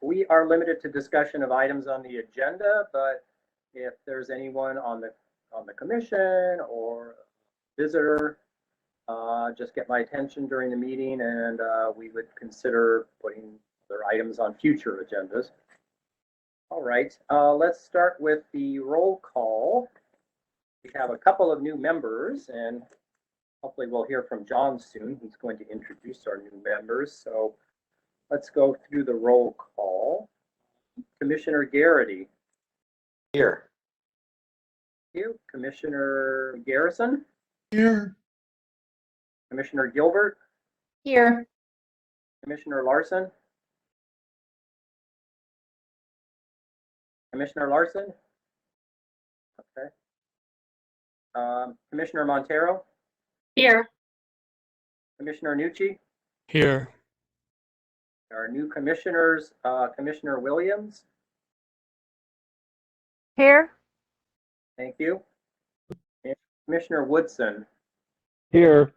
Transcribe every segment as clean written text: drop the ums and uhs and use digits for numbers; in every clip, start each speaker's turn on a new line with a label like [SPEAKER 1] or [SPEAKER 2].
[SPEAKER 1] We are limited to discussion of items on the agenda, but if there's anyone on the commission or visitor, just get my attention during the meeting, and we would consider putting other items on future agendas. All right, let's start with the roll call. We have a couple of new members, and hopefully we'll hear from John soon. He's going to introduce our new members. So let's go through the roll call. Commissioner Garrity.
[SPEAKER 2] Here.
[SPEAKER 1] Thank you. Commissioner Garrison.
[SPEAKER 3] Here.
[SPEAKER 1] Commissioner Gilbert.
[SPEAKER 4] Here.
[SPEAKER 1] Commissioner Larson. Commissioner Larson. Okay. Commissioner Montero.
[SPEAKER 4] Here.
[SPEAKER 1] Commissioner Nucci.
[SPEAKER 3] Here.
[SPEAKER 1] Our new commissioners, Commissioner Williams.
[SPEAKER 4] Here.
[SPEAKER 1] Thank you. And Commissioner Woodson.
[SPEAKER 3] Here.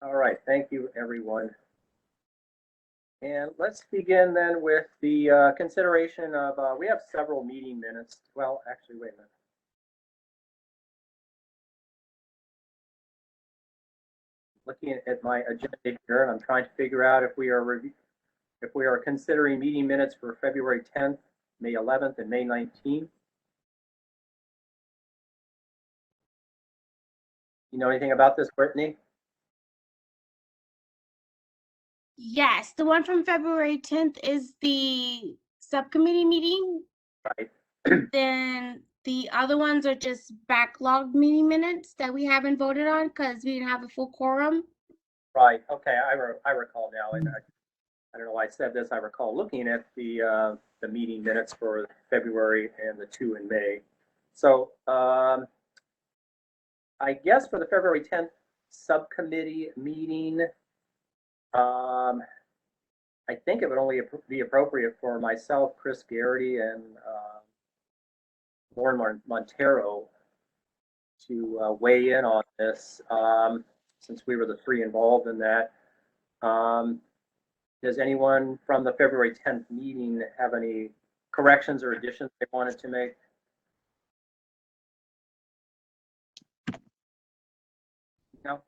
[SPEAKER 1] All right, thank you, everyone. And let's begin then with the consideration of, we have several meeting minutes. Well, actually, wait a minute. Looking at my agenda here, and I'm trying to figure out if we are considering meeting minutes for February 10th, May 11th, and May 19th. You know anything about this, Brittany?
[SPEAKER 5] Yes, the one from February 10th is the subcommittee meeting.
[SPEAKER 1] Right.
[SPEAKER 5] Then the other ones are just backlogged meeting minutes that we haven't voted on because we didn't have a full quorum.
[SPEAKER 1] Right. Okay. I recall now, and I don't know why I said this. I recall looking at the meeting minutes for February and the 2 in May. So I guess for the February 10th subcommittee meeting, I think it would only be appropriate for myself, Chris Garrity, and Lauren Montero to weigh in on this, since we were the three involved in that. Does anyone from the February 10th meeting have any corrections or additions they wanted to make? No?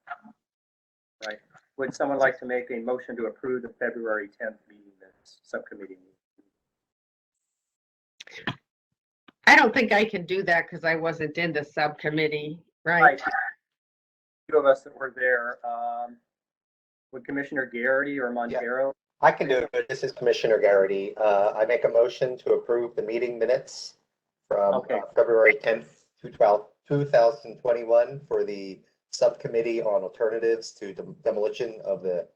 [SPEAKER 1] Right. Would someone like to make a motion to approve the February 10th meeting minutes, subcommittee meeting?
[SPEAKER 4] I don't think I can do that because I wasn't in the subcommittee, right?
[SPEAKER 1] Right. Two of us that were there. Would Commissioner Garrity or Montero?
[SPEAKER 2] I can do it. This is Commissioner Garrity. I make a motion to approve the meeting minutes from February 10th to 12th, 2021 for the subcommittee on alternatives to demolition of the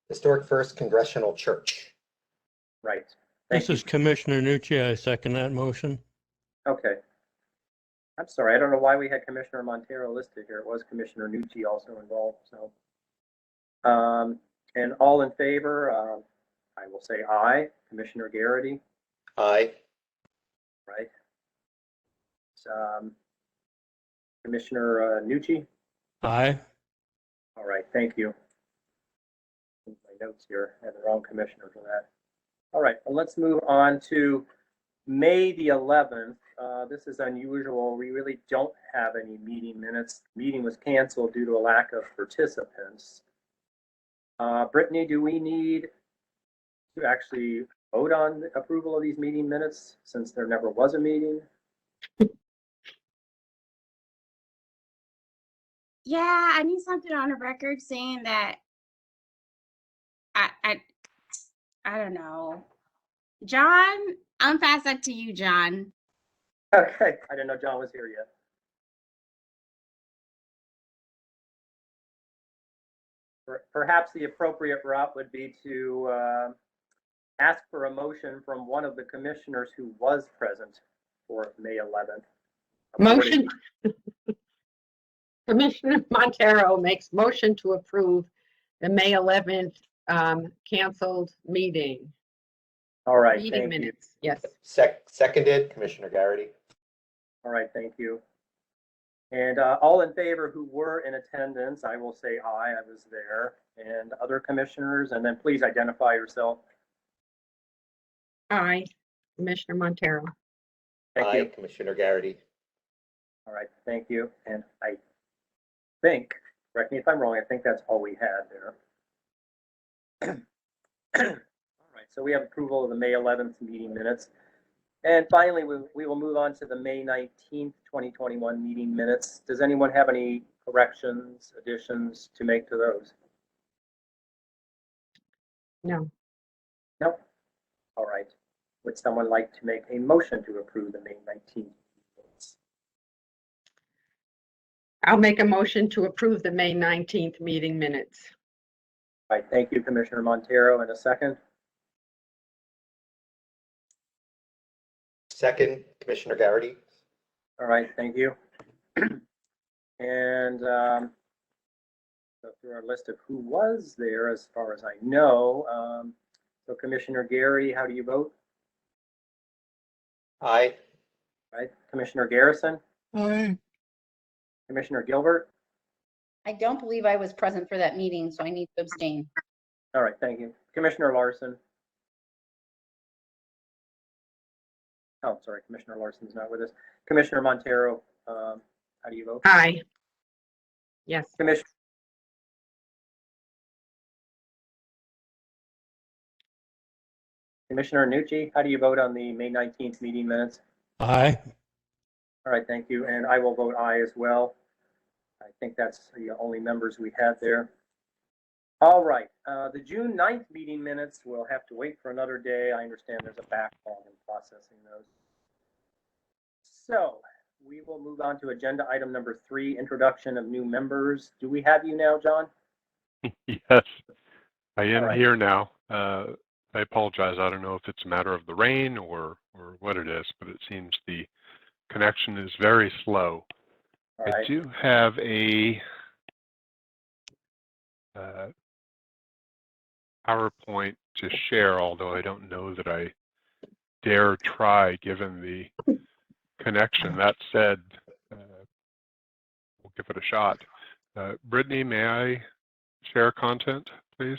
[SPEAKER 2] historic First Congressional Church.
[SPEAKER 1] Right.
[SPEAKER 3] This is Commissioner Nucci. I second that motion.
[SPEAKER 1] Okay. I'm sorry. I don't know why we had Commissioner Montero listed here. It was Commissioner Nucci also involved. So, and all in favor, I will say aye. Commissioner Garrity.
[SPEAKER 2] Aye.
[SPEAKER 1] Right. Commissioner Nucci.
[SPEAKER 3] Aye.
[SPEAKER 1] All right. Thank you. My notes here. I had the wrong commissioner for that. All right. Well, let's move on to May the 11th. This is unusual. We really don't have any meeting minutes. The meeting was canceled due to a lack of participants. Brittany, do we need to actually vote on the approval of these meeting minutes since there never was a meeting?
[SPEAKER 5] Yeah, I need something on the record saying that I don't know. John, I'm pass that to you, John.
[SPEAKER 1] Okay, I didn't know John was here yet. Perhaps the appropriate route would be to ask for a motion from one of the commissioners who was present for May 11th.
[SPEAKER 4] Motion. Commissioner Montero makes motion to approve the May 11th canceled meeting.
[SPEAKER 1] All right,
[SPEAKER 4] Meeting
[SPEAKER 1] thank
[SPEAKER 4] minutes, yes.
[SPEAKER 2] Seconded, Commissioner Garrity.
[SPEAKER 1] you. All right, thank you. And all in favor who were in attendance, I will say aye, I was there. And other commissioners, and then please identify yourself.
[SPEAKER 4] Aye. Commissioner Montero.
[SPEAKER 1] Thank
[SPEAKER 2] Aye,
[SPEAKER 1] you.
[SPEAKER 2] Commissioner Garrity.
[SPEAKER 1] All right, thank you. And I think, correct me if I'm wrong, I think that's all we had there. All right, so we have approval of the May 11th meeting minutes. And finally, we will move on to the May 19th, 2021 meeting minutes. Does anyone have any corrections, additions to make to those?
[SPEAKER 4] No.
[SPEAKER 1] No? All right. Would someone like to make a motion to approve the May 19th minutes?
[SPEAKER 4] I'll make a motion to approve the May 19th meeting minutes.
[SPEAKER 1] All right, thank you, Commissioner Montero. And a second?
[SPEAKER 2] Second, Commissioner Garrity.
[SPEAKER 1] All right, thank you. And go through our list of who was there as far as I know. So Commissioner Gary, how do you vote?
[SPEAKER 2] Aye.
[SPEAKER 1] All right, Commissioner Garrison,
[SPEAKER 3] Aye.
[SPEAKER 1] Commissioner Gilbert.
[SPEAKER 6] I don't believe I was present for that meeting, so I need to abstain.
[SPEAKER 1] All right, thank you. Commissioner Larson. Oh, sorry, Commissioner Larson's not with us. Commissioner Montero, how do you vote?
[SPEAKER 4] Aye. Yes.
[SPEAKER 1] Commissioner Nucci, how do you vote on the May 19th meeting minutes?
[SPEAKER 3] Aye.
[SPEAKER 1] All right, thank you. And I will vote aye as well. I think that's the only members we had there. All right, the June 9th meeting minutes will have to wait for another day. I understand there's a backlog in processing those. So we will move on to agenda item number 3, introduction of new members. Do we have you now, John?
[SPEAKER 7] Yes, I am
[SPEAKER 1] All right.
[SPEAKER 7] here now. I apologize. I don't know if it's a matter of the rain or what it is, but it seems the connection is very slow.
[SPEAKER 1] All
[SPEAKER 7] I
[SPEAKER 1] right.
[SPEAKER 7] do have a PowerPoint to share, although I don't know that I dare try given the connection. That said, we'll give it a shot. Brittany, may I share content, please?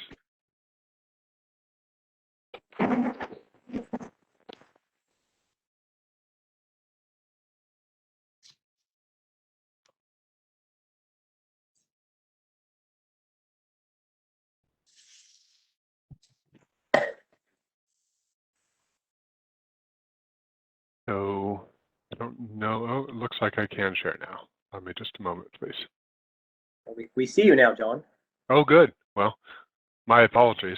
[SPEAKER 7] So I don't know. Oh, it looks like I can share now. Let me just a moment, please.
[SPEAKER 1] We see you now, John.
[SPEAKER 7] Oh, good. Well, my apologies.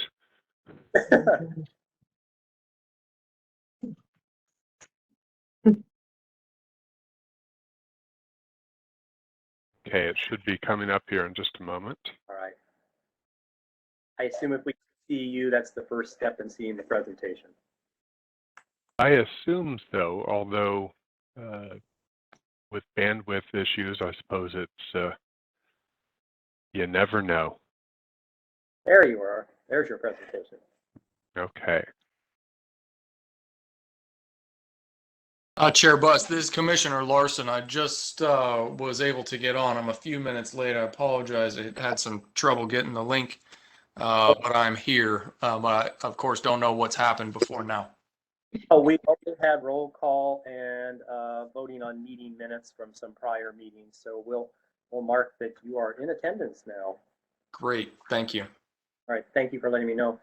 [SPEAKER 7] Okay, it should be coming up here in just a moment.
[SPEAKER 1] All right. I assume if we see you, that's the first step in seeing the presentation.
[SPEAKER 7] I assume so, although with bandwidth issues, I suppose it's, you never know.
[SPEAKER 1] There you are. There's your presentation.
[SPEAKER 7] Okay.
[SPEAKER 8] Chair Bus, this is Commissioner Larson. I just was able to get on. I'm a few minutes late. I apologize. I had some trouble getting the link, but I'm here. But I, of course, don't know what's happened before now.
[SPEAKER 1] Oh, we also had roll call and voting on meeting minutes from some prior meetings. So we'll mark that you are in attendance now.
[SPEAKER 8] Great. Thank you.
[SPEAKER 1] All right. Thank you for letting me know.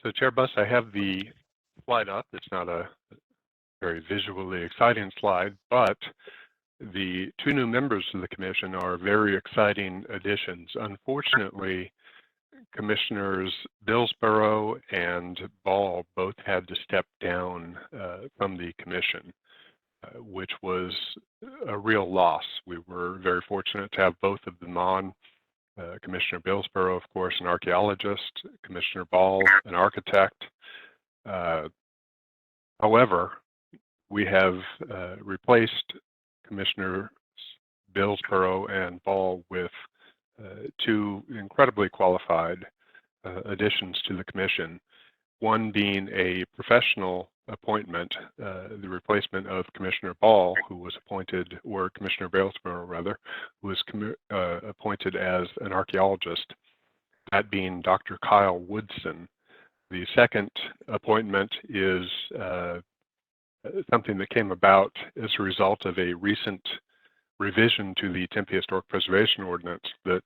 [SPEAKER 7] So Chair Bus, I have the slide up. It's not a very visually exciting slide, but the 2 new members of the commission are very exciting additions. Unfortunately, Commissioners Billsborough and Ball both had to step down from the commission, which was a real loss. We were very fortunate to have both of them on. Commissioner Billsborough, of course, an archaeologist, Commissioner Ball, an architect. However, we have replaced Commissioners Billsborough and Ball with 2 incredibly qualified additions to the commission, one being a professional appointment, the replacement of Commissioner Ball, who was appointed, or Commissioner Billsborough rather, who was appointed as an archaeologist, that being Dr. Kyle Woodson. The second appointment is something that came about as a result of a recent revision to the Tempe Historic Preservation Ordinance that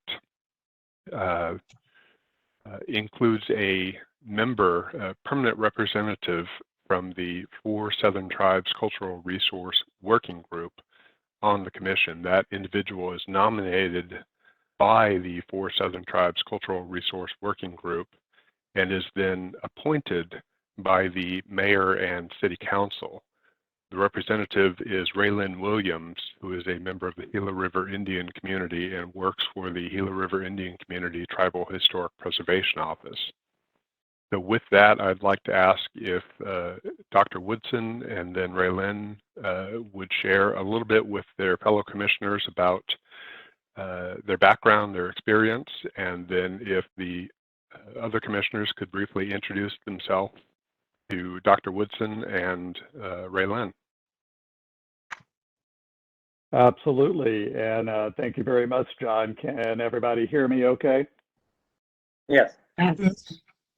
[SPEAKER 7] includes a member, a permanent representative from the 4 Southern Tribes Cultural Resource Working Group on the commission. That individual is nominated by the 4 Southern Tribes Cultural Resource Working Group and is then appointed by the mayor and city council. The representative is Raylyn Williams, who is a member of the Gila River Indian community and works for the Gila River Indian Community Tribal Historic Preservation Office. So with that, I'd like to ask if Dr. Woodson and then Raylyn would share a little bit with their fellow commissioners about their background, their experience, and then if the other commissioners could briefly introduce themselves to Dr. Woodson and Raylyn.
[SPEAKER 9] Absolutely, and thank you very much, John. Can everybody hear me okay?
[SPEAKER 1] Yes.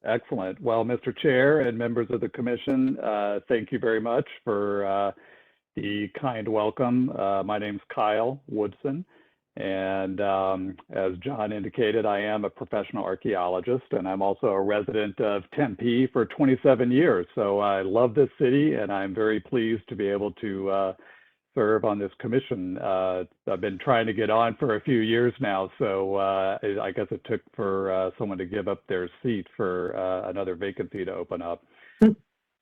[SPEAKER 9] Excellent. Well, Mr. Chair and members of the commission, thank you very much for the kind welcome. My name's Kyle Woodson, and as John indicated, I am a professional archaeologist, and I'm also a resident of Tempe for 27 years. So I love this city, and I'm very pleased to be able to serve on this commission. I've been trying to get on for a few years now, so I guess it took for someone to give up their seat for another vacancy to open up.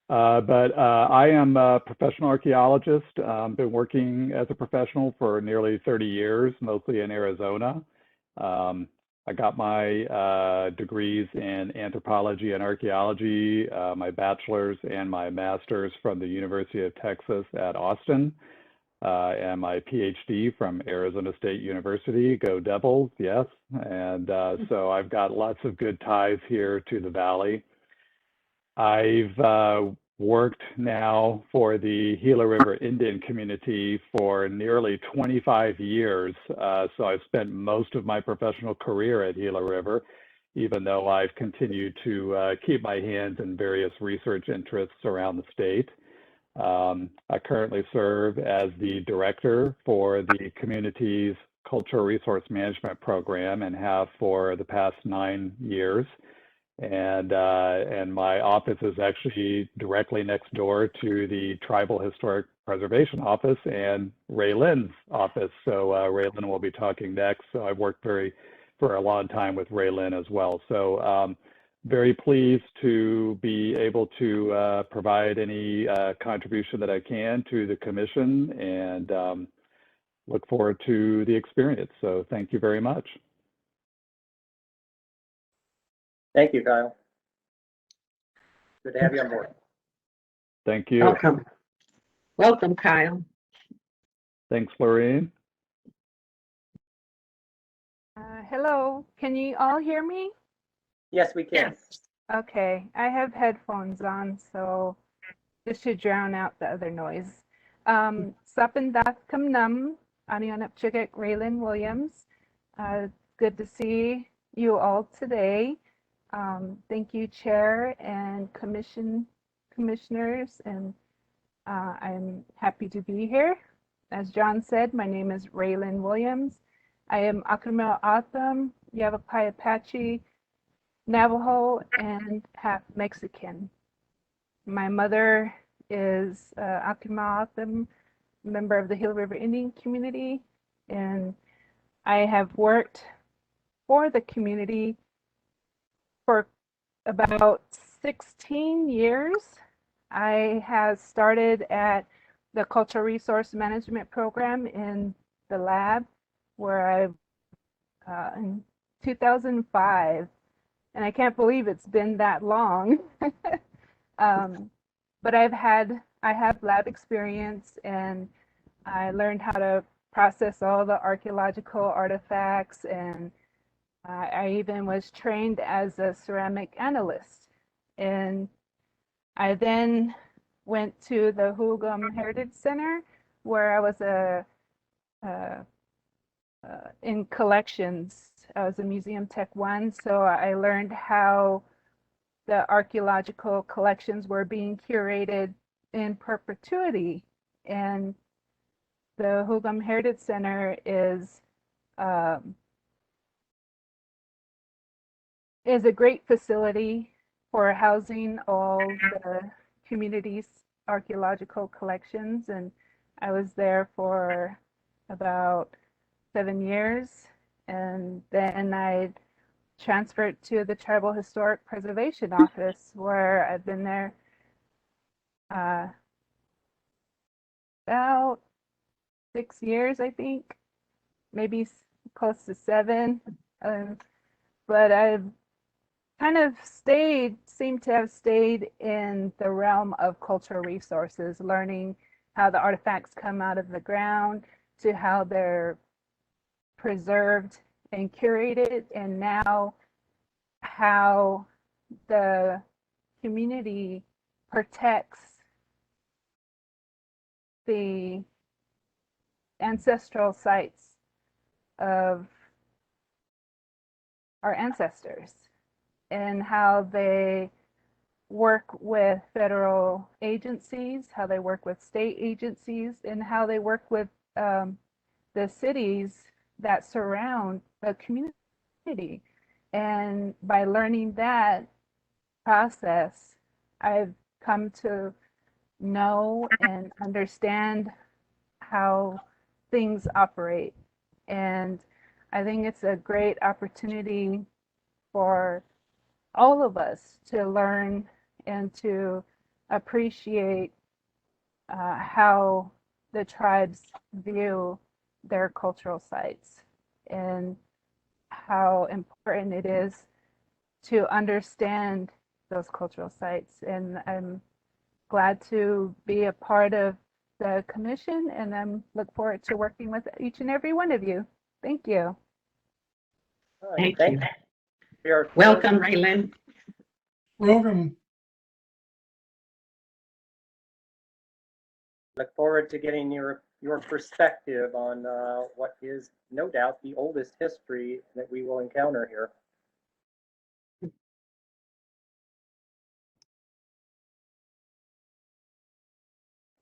[SPEAKER 9] But I am a professional archaeologist. Been working as a professional for nearly 30 years, mostly in Arizona. I got my degrees in anthropology and archaeology, my bachelor's and my master's from the University of Texas at Austin. And my PhD from Arizona State University. Go Devils, yes. And so I've got lots of good ties here to the Valley. I've worked now for the Gila River Indian community for nearly 25 years. So I've spent most of my professional career at Gila River, even though I've continued to keep my hands in various research interests around the state. I currently serve as the director for the community's cultural resource management program and have for the past 9 years. And my office is actually directly next door to the Tribal Historic Preservation Office and Raylyn's office. So Raylyn will be talking next. So I've worked for a long time with Raylyn as well. So very pleased to be able to provide any contribution that I can to the commission, and look forward to the experience. So thank you very much.
[SPEAKER 1] Thank you, Kyle. Good to have you on board.
[SPEAKER 9] Thank you.
[SPEAKER 4] Welcome. Welcome, Kyle.
[SPEAKER 9] Thanks, Lorraine.
[SPEAKER 10] Hello, can you all hear me?
[SPEAKER 1] Yes, we can.
[SPEAKER 10] Okay, I have headphones on, so this should drown out the other noise. Sapandath Kamnam, Anianapchigak Raylyn Williams. Good to see you all today. Thank you, Chair and commissioners, and I'm happy to be here. As John said, my name is Raylyn Williams. I am Acapulco Atham, Yavapai Apache, Navajo, and half Mexican. My mother is Acapulco, member of the Gila River Indian community, and I have worked for the community for about 16 years. I have started at the Cultural Resource Management Program in the lab, where in 2005, and I can't believe it's been that long. But I have lab experience, and I learned how to process all the archaeological artifacts, and I even was trained as a ceramic analyst. And I then went to the Hugum Heritage Center, where I was in collections. I was a museum tech 1, so I learned how the archaeological collections were being curated in perpetuity. And the Hugum Heritage Center is a great facility for housing all the community's archaeological collections. And I was there for about 7 years. And then I transferred to the Tribal Historic Preservation Office, where I've been there about 6 years, I think, maybe close to 7. But I've kind of seem to have stayed in the realm of cultural resources, learning how the artifacts come out of the ground to how they're preserved and curated, and now how the community protects the ancestral sites of our ancestors, and how they work with federal agencies, how they work with state agencies, and how they work with the cities that surround the community. And by learning that process, I've come to know and understand how things operate. And I think it's a great opportunity for all of us to learn and to appreciate how the tribes view their cultural sites, and how important it is to understand those cultural sites. And I'm glad to be a part of the commission, and I look forward to working with each and every one of you. Thank you.
[SPEAKER 1] All right,
[SPEAKER 4] Thank you.
[SPEAKER 1] you.
[SPEAKER 4] Welcome, Raylan.
[SPEAKER 11] Welcome.
[SPEAKER 1] Look forward to getting your perspective on what is no doubt the oldest history that we will encounter here.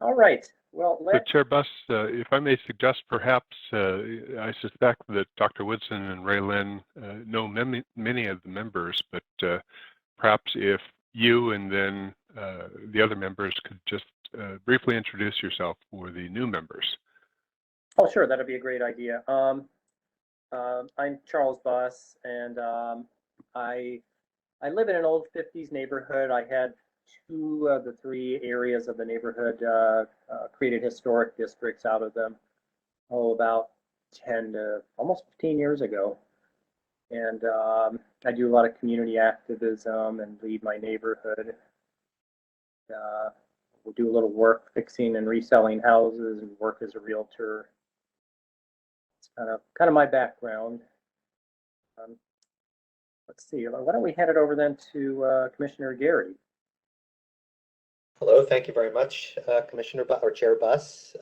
[SPEAKER 1] All right. Well,
[SPEAKER 7] So Chair Buss, if I may suggest, perhaps I suspect that Dr. Woodson and Ray Lynn know many of the members, but perhaps if you and then the other members could just briefly introduce yourself for the new members.
[SPEAKER 1] Oh, sure, that'd be a great idea. I'm Charles Buss, and I live in an old 50s neighborhood. I had 2 of the 3 areas of the neighborhood created historic districts out of them, about 10 to almost 15 years ago. And I do a lot of community activism and lead my neighborhood. We'll do a little work fixing and reselling houses and work as a realtor. It's kind of my background. Let's see, why don't we hand it over then to Commissioner Garrity.
[SPEAKER 2] Hello, thank you very much, Commissioner or Chair Buss.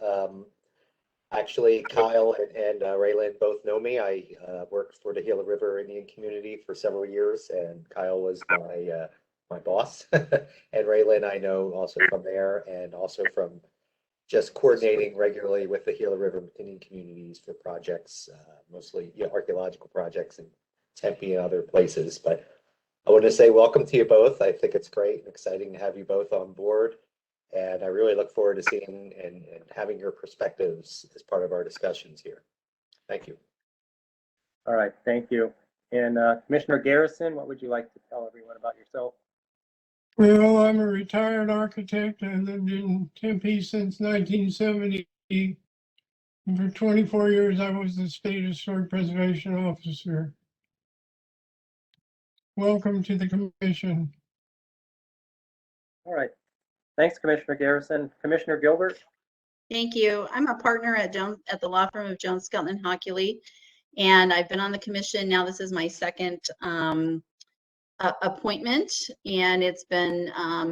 [SPEAKER 2] Actually, Kyle and Raylan both know me. I worked for the Gila River Indian community for several years, and Kyle was my boss. And Raylan I know also from there, and also from just coordinating regularly with the Gila River Indian communities for projects, mostly archaeological projects in Tempe and other places. But I want to say welcome to you both. I think it's great and exciting to have you both on board. And I really look forward to seeing and having your perspectives as part of our discussions here. Thank you.
[SPEAKER 1] All right, thank you. And Commissioner Garrison, what would you like to tell everyone about yourself?
[SPEAKER 11] Well, I'm a retired architect. I lived in Tempe since 1970. And for 24 years, I was the State Historic Preservation Officer. Welcome to the commission.
[SPEAKER 1] All right. Thanks, Commissioner Garrison. Commissioner Gilbert?
[SPEAKER 6] Thank you. I'm a partner at the law firm of Jones, Skelton and Hockley, and I've been on the commission now. This is my second appointment, and it's been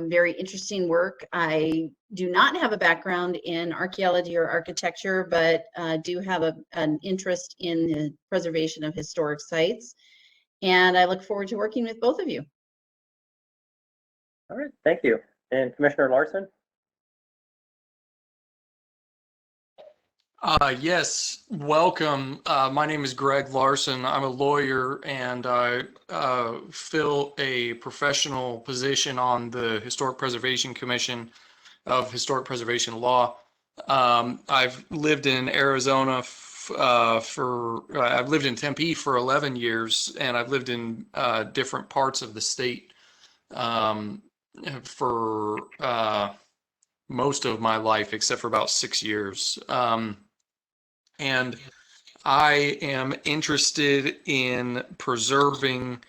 [SPEAKER 6] very interesting work. I do not have a background in archaeology or architecture, but do have an interest in the preservation of historic sites, and I look forward to working with both of you.
[SPEAKER 1] All right, thank you. And Commissioner Larson?
[SPEAKER 8] Yes, welcome. My name is Greg Larson. I'm a lawyer and I fill a professional position on the Historic Preservation Commission of Historic Preservation Law. I've lived in Arizona I've lived in Tempe for 11 years, and I've lived in different parts of the state for most of my life, except for about 6 years. And I am interested in preserving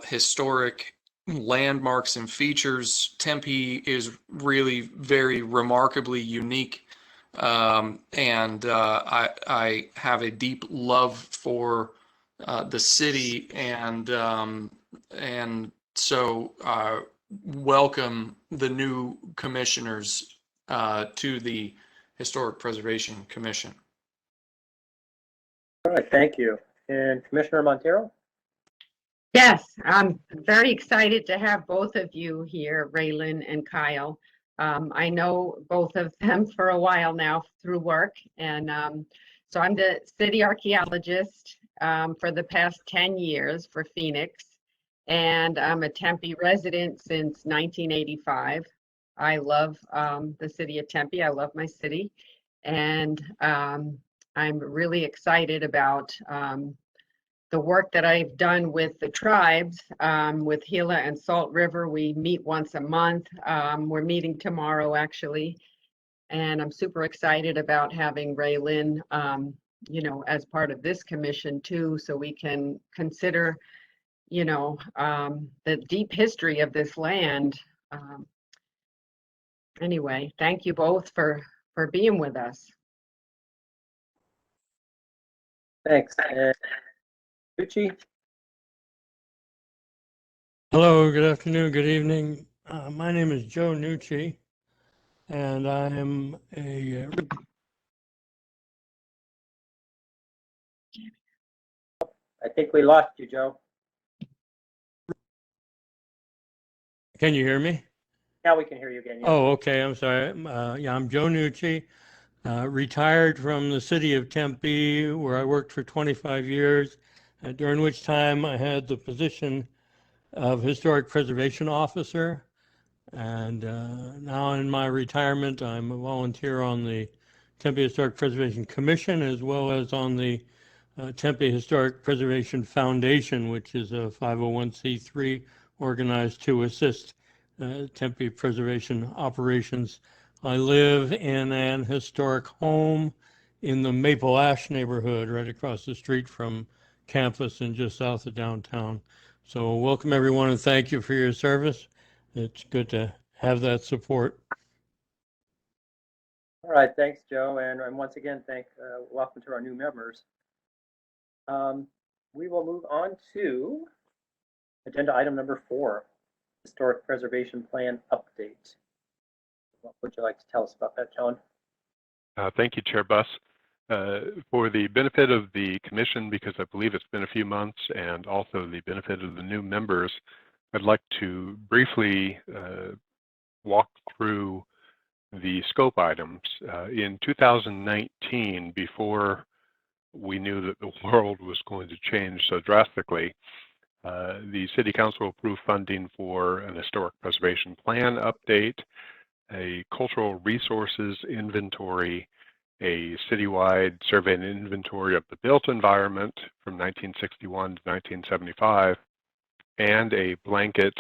[SPEAKER 8] historic landmarks and features. Tempe is really very remarkably unique. And I have a deep love for the city, and so welcome the new commissioners to the Historic Preservation Commission.
[SPEAKER 1] All right, thank you. And Commissioner Montero?
[SPEAKER 4] Yes, I'm very excited to have both of you here, Raylan and Kyle. I know both of them for a while now through work, and so I'm the city archaeologist for the past 10 years for Phoenix, and I'm a Tempe resident since 1985. I love the city of Tempe. I love my city, and I'm really excited about the work that I've done with the tribes, with Gila and Salt River. We meet once a month. We're meeting tomorrow, actually. And I'm super excited about having Raylan, you know, as part of this commission too, so we can consider, you know, the deep history of this land. Anyway, thank you both for being with us.
[SPEAKER 1] Thanks. And Gucci?
[SPEAKER 3] Hello, good afternoon, good evening. My name is Joe Nucci, and I am a
[SPEAKER 1] I think we lost you, Joe.
[SPEAKER 3] Can you hear me?
[SPEAKER 1] Now we can hear you again. Yeah.
[SPEAKER 3] Oh, okay, I'm sorry. Yeah, I'm Joe Nucci, retired from the city of Tempe, where I worked for 25 years, during which time I had the position of Historic Preservation Officer. And now in my retirement, I'm a volunteer on the Tempe Historic Preservation Commission, as well as on the Tempe Historic Preservation Foundation, which is a 501c3 organized to assist Tempe preservation operations. I live in an historic home in the Maple Ash neighborhood, right across the street from campus and just south of downtown. So welcome everyone, and thank you for your service. It's good to have that support.
[SPEAKER 1] All right, thanks, Joe. And once again, welcome to our new members. We will move on to agenda item number 4, Historic Preservation Plan Update. What would you like to tell us about that, John?
[SPEAKER 7] Thank you, Chair Buss. For the benefit of the commission, because I believe it's been a few months, and also the benefit of the new members, I'd like to briefly walk through the scope items. In 2019, before we knew that the world was going to change so drastically, the City Council approved funding for an historic preservation plan update, a cultural resources inventory, a citywide survey and inventory of the built environment from 1961 to 1975, and a blanket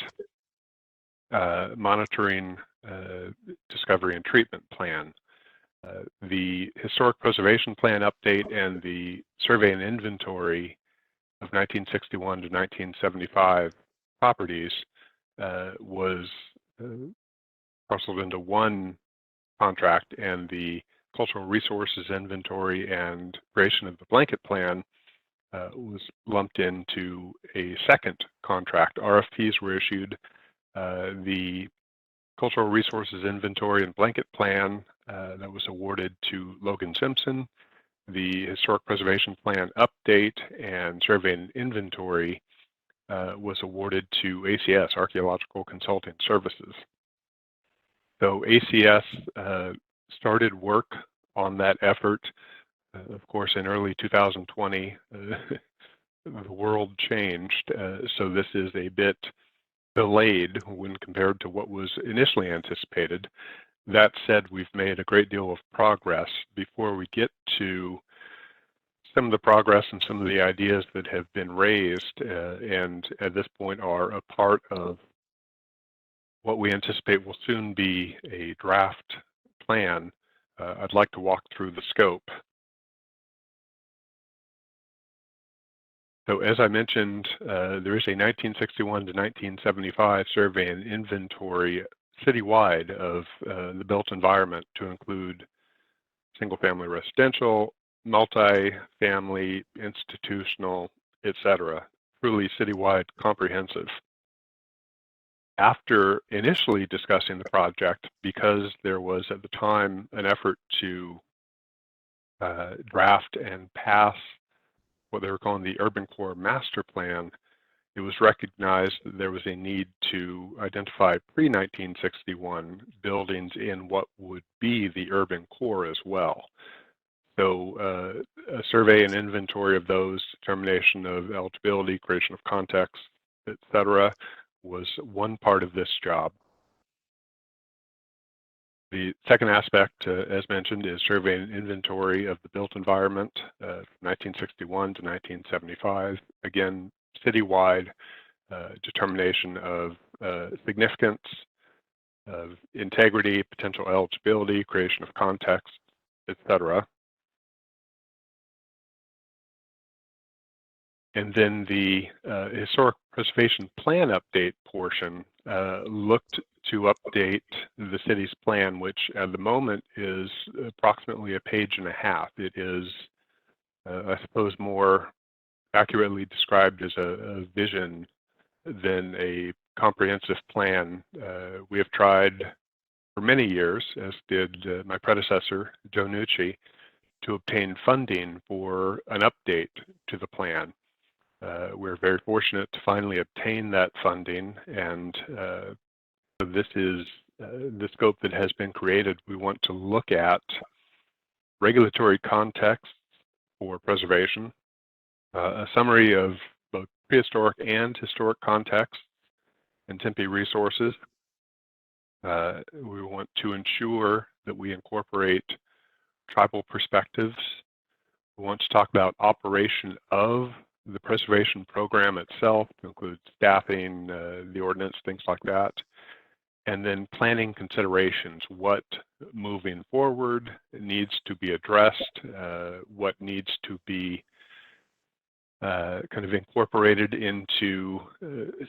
[SPEAKER 7] monitoring, discovery, and treatment plan. The Historic Preservation Plan update and the survey and inventory of 1961 to 1975 properties was parceled into one contract, and the cultural resources inventory and creation of the blanket plan was lumped into a second contract. RFPs were issued. The cultural resources inventory and blanket plan that was awarded to Logan Simpson. The historic preservation plan update and survey and inventory was awarded to ACS, Archaeological Consulting Services. So ACS started work on that effort. Of course, in early 2020, the world changed, so this is a bit delayed when compared to what was initially anticipated. That said, we've made a great deal of progress. Before we get to some of the progress and some of the ideas that have been raised and at this point are a part of what we anticipate will soon be a draft plan, I'd like to walk through the scope. So as I mentioned, there is a 1961 to 1975 survey and inventory citywide of the built environment to include single-family residential, multi-family, institutional, etc. Truly citywide, comprehensive. After initially discussing the project, because there was at the time an effort to draft and pass what they were calling the Urban Core Master Plan, it was recognized that there was a need to identify pre-1961 buildings in what would be the urban core as well. So a survey and inventory of those, determination of eligibility, creation of context, etc., was one part of this job. The second aspect, as mentioned, is survey and inventory of the built environment, 1961 to 1975. Again, citywide determination of significance, of integrity, potential eligibility, creation of context, etc. And then the Historic Preservation Plan update portion looked to update the city's plan, which at the moment is approximately a page and a half. It is, I suppose, more accurately described as a vision than a comprehensive plan. We have tried for many years, as did my predecessor, Joe Nucci, to obtain funding for an update to the plan. We're very fortunate to finally obtain that funding, and so this is the scope that has been created. We want to look at regulatory context for preservation, a summary of both prehistoric and historic context and Tempe resources. We want to ensure that we incorporate tribal perspectives. We want to talk about operation of the preservation program itself, to include staffing, the ordinance, things like that. And then planning considerations, what moving forward needs to be addressed, what needs to be kind of incorporated into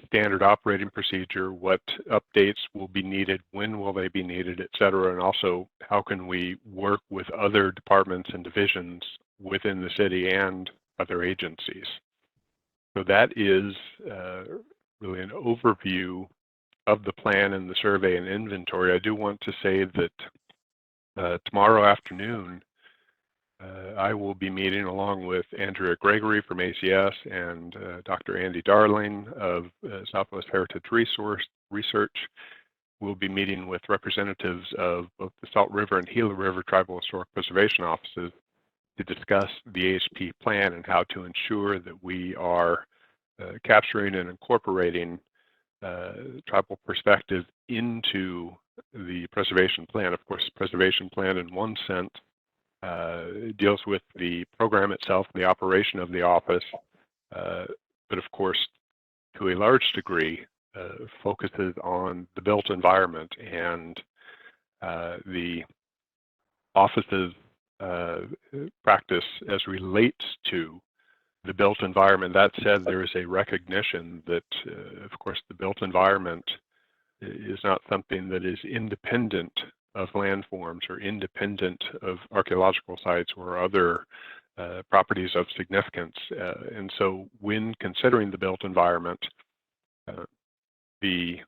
[SPEAKER 7] standard operating procedure, what updates will be needed, when will they be needed, et cetera, and also how can we work with other departments and divisions within the city and other agencies. So that is really an overview of the plan and the survey and inventory. I do want to say that tomorrow afternoon, I will be meeting along with Andrea Gregory from ACS and Dr. Andy Darling of Southwest Heritage Research. We'll be meeting with representatives of both the Salt River and Gila River Tribal Historic Preservation Offices to discuss the AHP plan and how to ensure that we are capturing and incorporating tribal perspective into the preservation plan. Of course, the preservation plan in one sense deals with the program itself, the operation of the office, but of course, to a large degree, focuses on the built environment and the office's practice as relates to the built environment. That said, there is a recognition that, of course, the built environment is not something that is independent of landforms or independent of archaeological sites or other properties of significance. And so when considering the built environment, the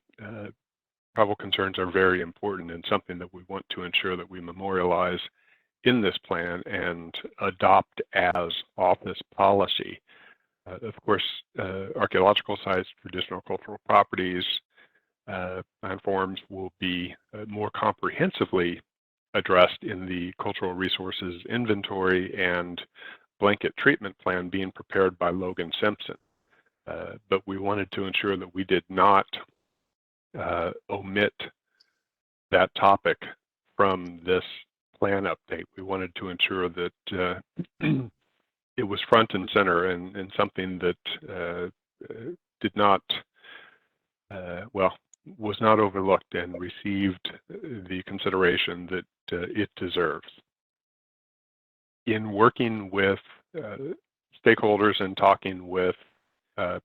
[SPEAKER 7] tribal concerns are very important and something that we want to ensure that we memorialize in this plan and adopt as office policy. Of course, archaeological sites, traditional cultural properties, plan forms will be more comprehensively addressed in the cultural resources inventory and blanket treatment plan being prepared by Logan Simpson. But we wanted to ensure that we did not omit that topic from this plan update. We wanted to ensure that it was front and center and something that did not, well, was not overlooked and received the consideration that it deserves. In working with stakeholders and talking with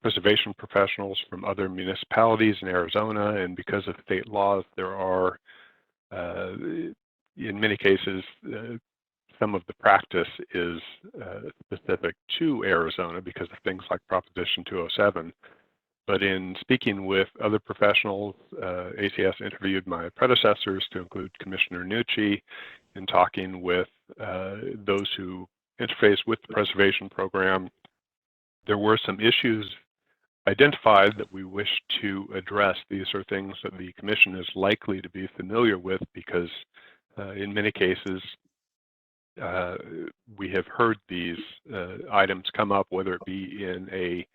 [SPEAKER 7] preservation professionals from other municipalities in Arizona, and because of state laws, there are, in many cases, some of the practice is specific to Arizona because of things like Proposition 207. But in speaking with other professionals, ACS interviewed my predecessors to include Commissioner Nucci, in talking with those who interface with the preservation program. There were some issues identified that we wish to address. These are things that the Commission is likely to be familiar with because in many cases, we have heard these items come up, whether it be in a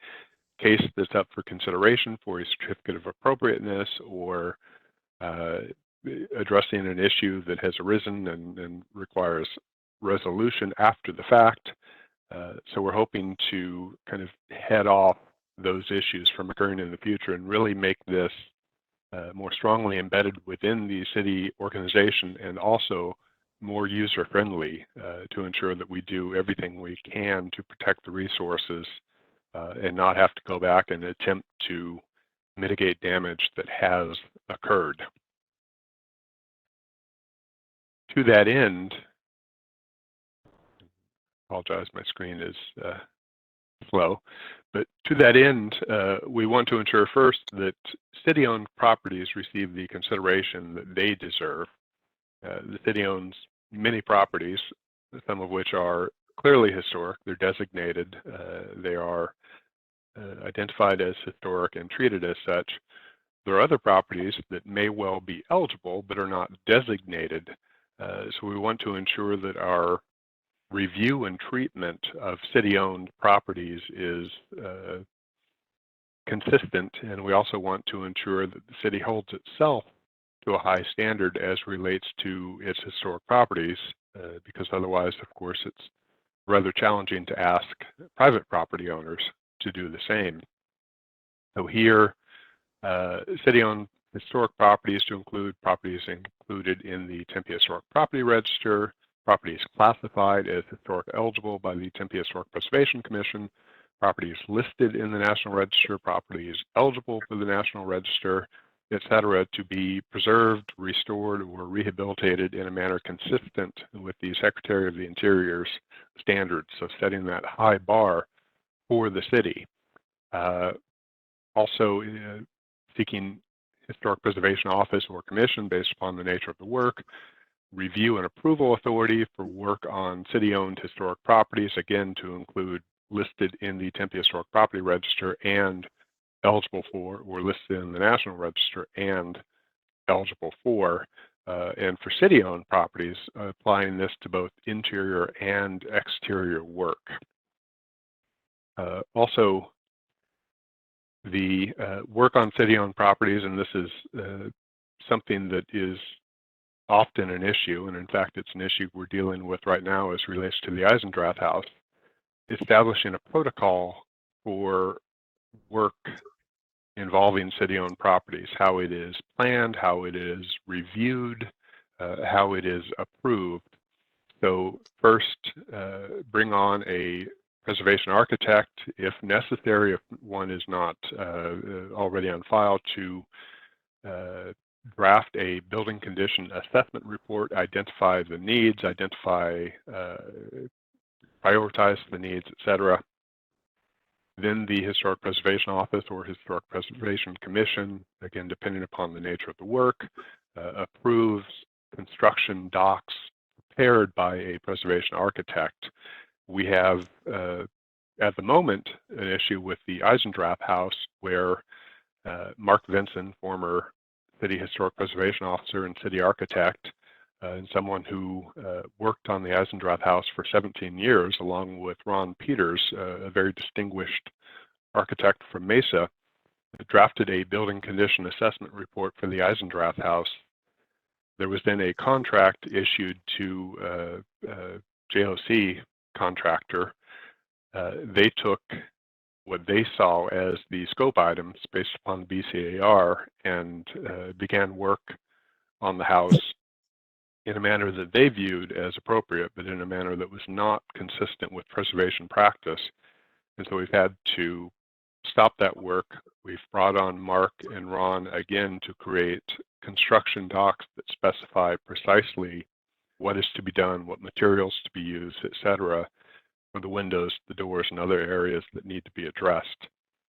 [SPEAKER 7] case that's up for consideration for a certificate of appropriateness or addressing an issue that has arisen and requires resolution after the fact. So we're hoping to kind of head off those issues from occurring in the future and really make this more strongly embedded within the city organization and also more user-friendly to ensure that we do everything we can to protect the resources and not have to go back and attempt to mitigate damage that has occurred. To that end, I apologize, my screen is slow, but to that end, we want to ensure first that city-owned properties receive the consideration that they deserve. The city owns many properties, some of which are clearly historic. They're designated. They are identified as historic and treated as such. There are other properties that may well be eligible but are not designated. So we want to ensure that our review and treatment of city-owned properties is consistent, and we also want to ensure that the city holds itself to a high standard as relates to its historic properties, because otherwise, of course, it's rather challenging to ask private property owners to do the same. So here, city-owned historic properties to include properties included in the Tempe Historic Property Register, properties classified as historic eligible by the Tempe Historic Preservation Commission, properties listed in the National Register, properties eligible for the National Register, etc., to be preserved, restored, or rehabilitated in a manner consistent with the Secretary of the Interior's standards. So setting that high bar for the city. Also seeking Historic Preservation Office or Commission based upon the nature of the work, review and approval authority for work on city-owned historic properties, again to include listed in the Tempe Historic Property Register and eligible for, or listed in the National Register and eligible for, and for city-owned properties, applying this to both interior and exterior work. Also, the work on city-owned properties, and this is something that is often an issue, and in fact it's an issue we're dealing with right now as relates to the Eisendrath House, establishing a protocol for work involving city-owned properties, how it is planned, how it is reviewed, how it is approved. So first, bring on a preservation architect, if necessary, if one is not already on file, to draft a building condition assessment report, identify the needs, prioritize the needs, etc. Then the Historic Preservation Office or Historic Preservation Commission, again, depending upon the nature of the work, approves construction docs prepared by a preservation architect. We have at the moment an issue with the Eisendrath House where Mark Vinson, former City Historic Preservation Officer and City Architect, and someone who worked on the Eisendrath House for 17 years, along with Ron Peters, a very distinguished architect from Mesa, drafted a building condition assessment report for the Eisendrath House. There was then a contract issued to JOC contractor. They took what they saw as the scope items based upon BCAR and began work on the house in a manner that they viewed as appropriate, but in a manner that was not consistent with preservation practice. And so we've had to stop that work. We've brought on Mark and Ron again to create construction docs that specify precisely what is to be done, what materials to be used, etc., for the windows, the doors, and other areas that need to be addressed.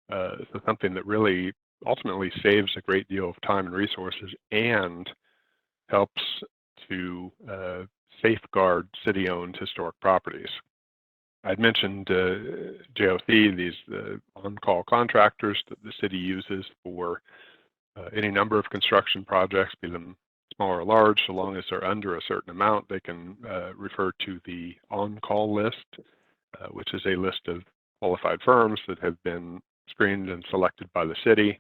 [SPEAKER 7] So something that really ultimately saves a great deal of time and resources and helps to safeguard city-owned historic properties. I'd mentioned JOC, these on-call contractors that the city uses for any number of construction projects, be them small or large. So long as they're under a certain amount, they can refer to the on-call list, which is a list of qualified firms that have been screened and selected by the city.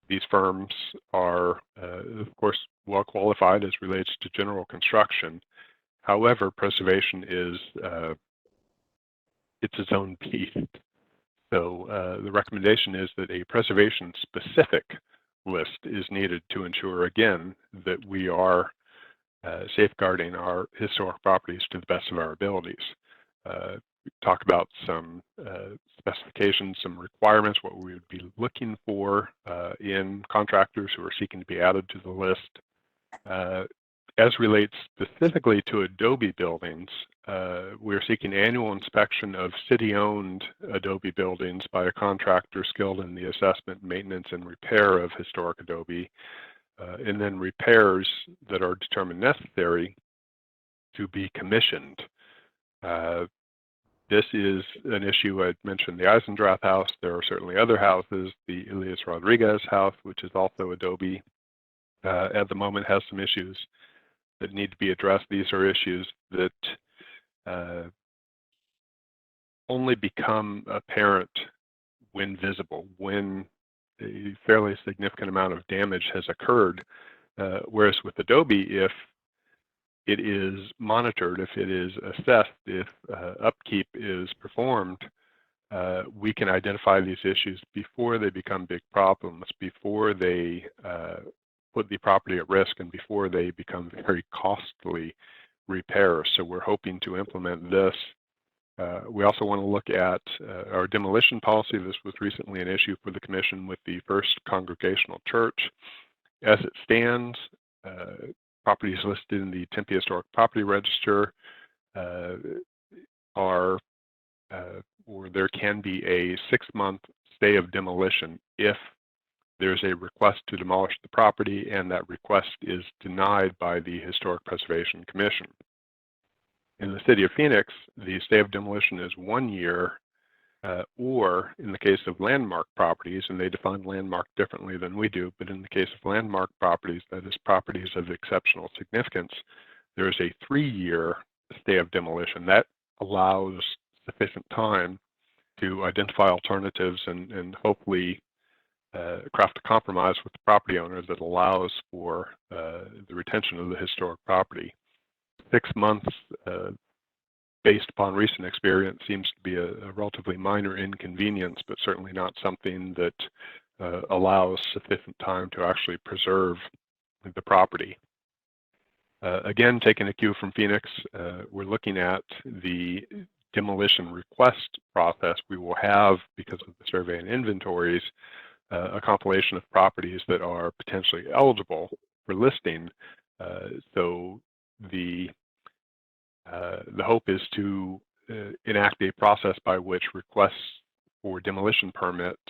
[SPEAKER 7] These firms are, of course, well qualified as relates to general construction. However, preservation is its own beast. So the recommendation is that a preservation-specific list is needed to ensure, again, that we are safeguarding our historic properties to the best of our abilities. We talk about some specifications, some requirements, what we would be looking for in contractors who are seeking to be added to the list. As relates specifically to adobe buildings, we're seeking annual inspection of city-owned adobe buildings by a contractor skilled in the assessment, maintenance, and repair of historic adobe, and then repairs that are determined necessary to be commissioned. This is an issue. I'd mentioned the Eisendrath House. There are certainly other houses. The Elias Rodriguez house, which is also adobe, at the moment has some issues that need to be addressed. These are issues that only become apparent when visible, when a fairly significant amount of damage has occurred. Whereas with adobe, if it is monitored, if it is assessed, if upkeep is performed, we can identify these issues before they become big problems, before they put the property at risk, and before they become very costly repairs. So we're hoping to implement this. We also want to look at our demolition policy. This was recently an issue for the Commission with the First Congregational Church. As it stands, properties listed in the Tempe Historic Property Register or there can be a 6-month stay of demolition if there's a request to demolish the property and that request is denied by the Historic Preservation Commission. In the city of Phoenix, the stay of demolition is 1 year, or in the case of landmark properties, and they define landmark differently than we do, but in the case of landmark properties, that is properties of exceptional significance, there is a 3-year stay of demolition. That allows sufficient time to identify alternatives and hopefully craft a compromise with the property owner that allows for the retention of the historic property. 6 months, based upon recent experience, seems to be a relatively minor inconvenience, but certainly not something that allows sufficient time to actually preserve the property. Again, taking a cue from Phoenix, we're looking at the demolition request process. We will have, because of the survey and inventories, a compilation of properties that are potentially eligible for listing. So the hope is to enact a process by which requests for demolition permits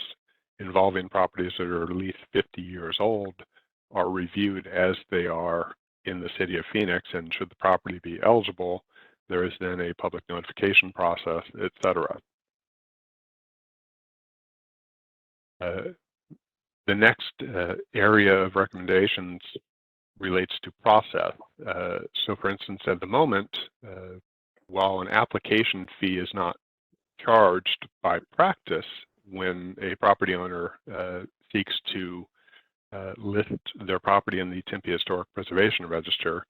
[SPEAKER 7] involving properties that are at least 50 years old are reviewed as they are in the city of Phoenix, and should the property be eligible, There is then a public notification process, etc. The next area of recommendations relates to process. So for instance, at the moment, while an application fee is not charged by practice when a property owner seeks to list their property in the Tempe Historic Preservation Register,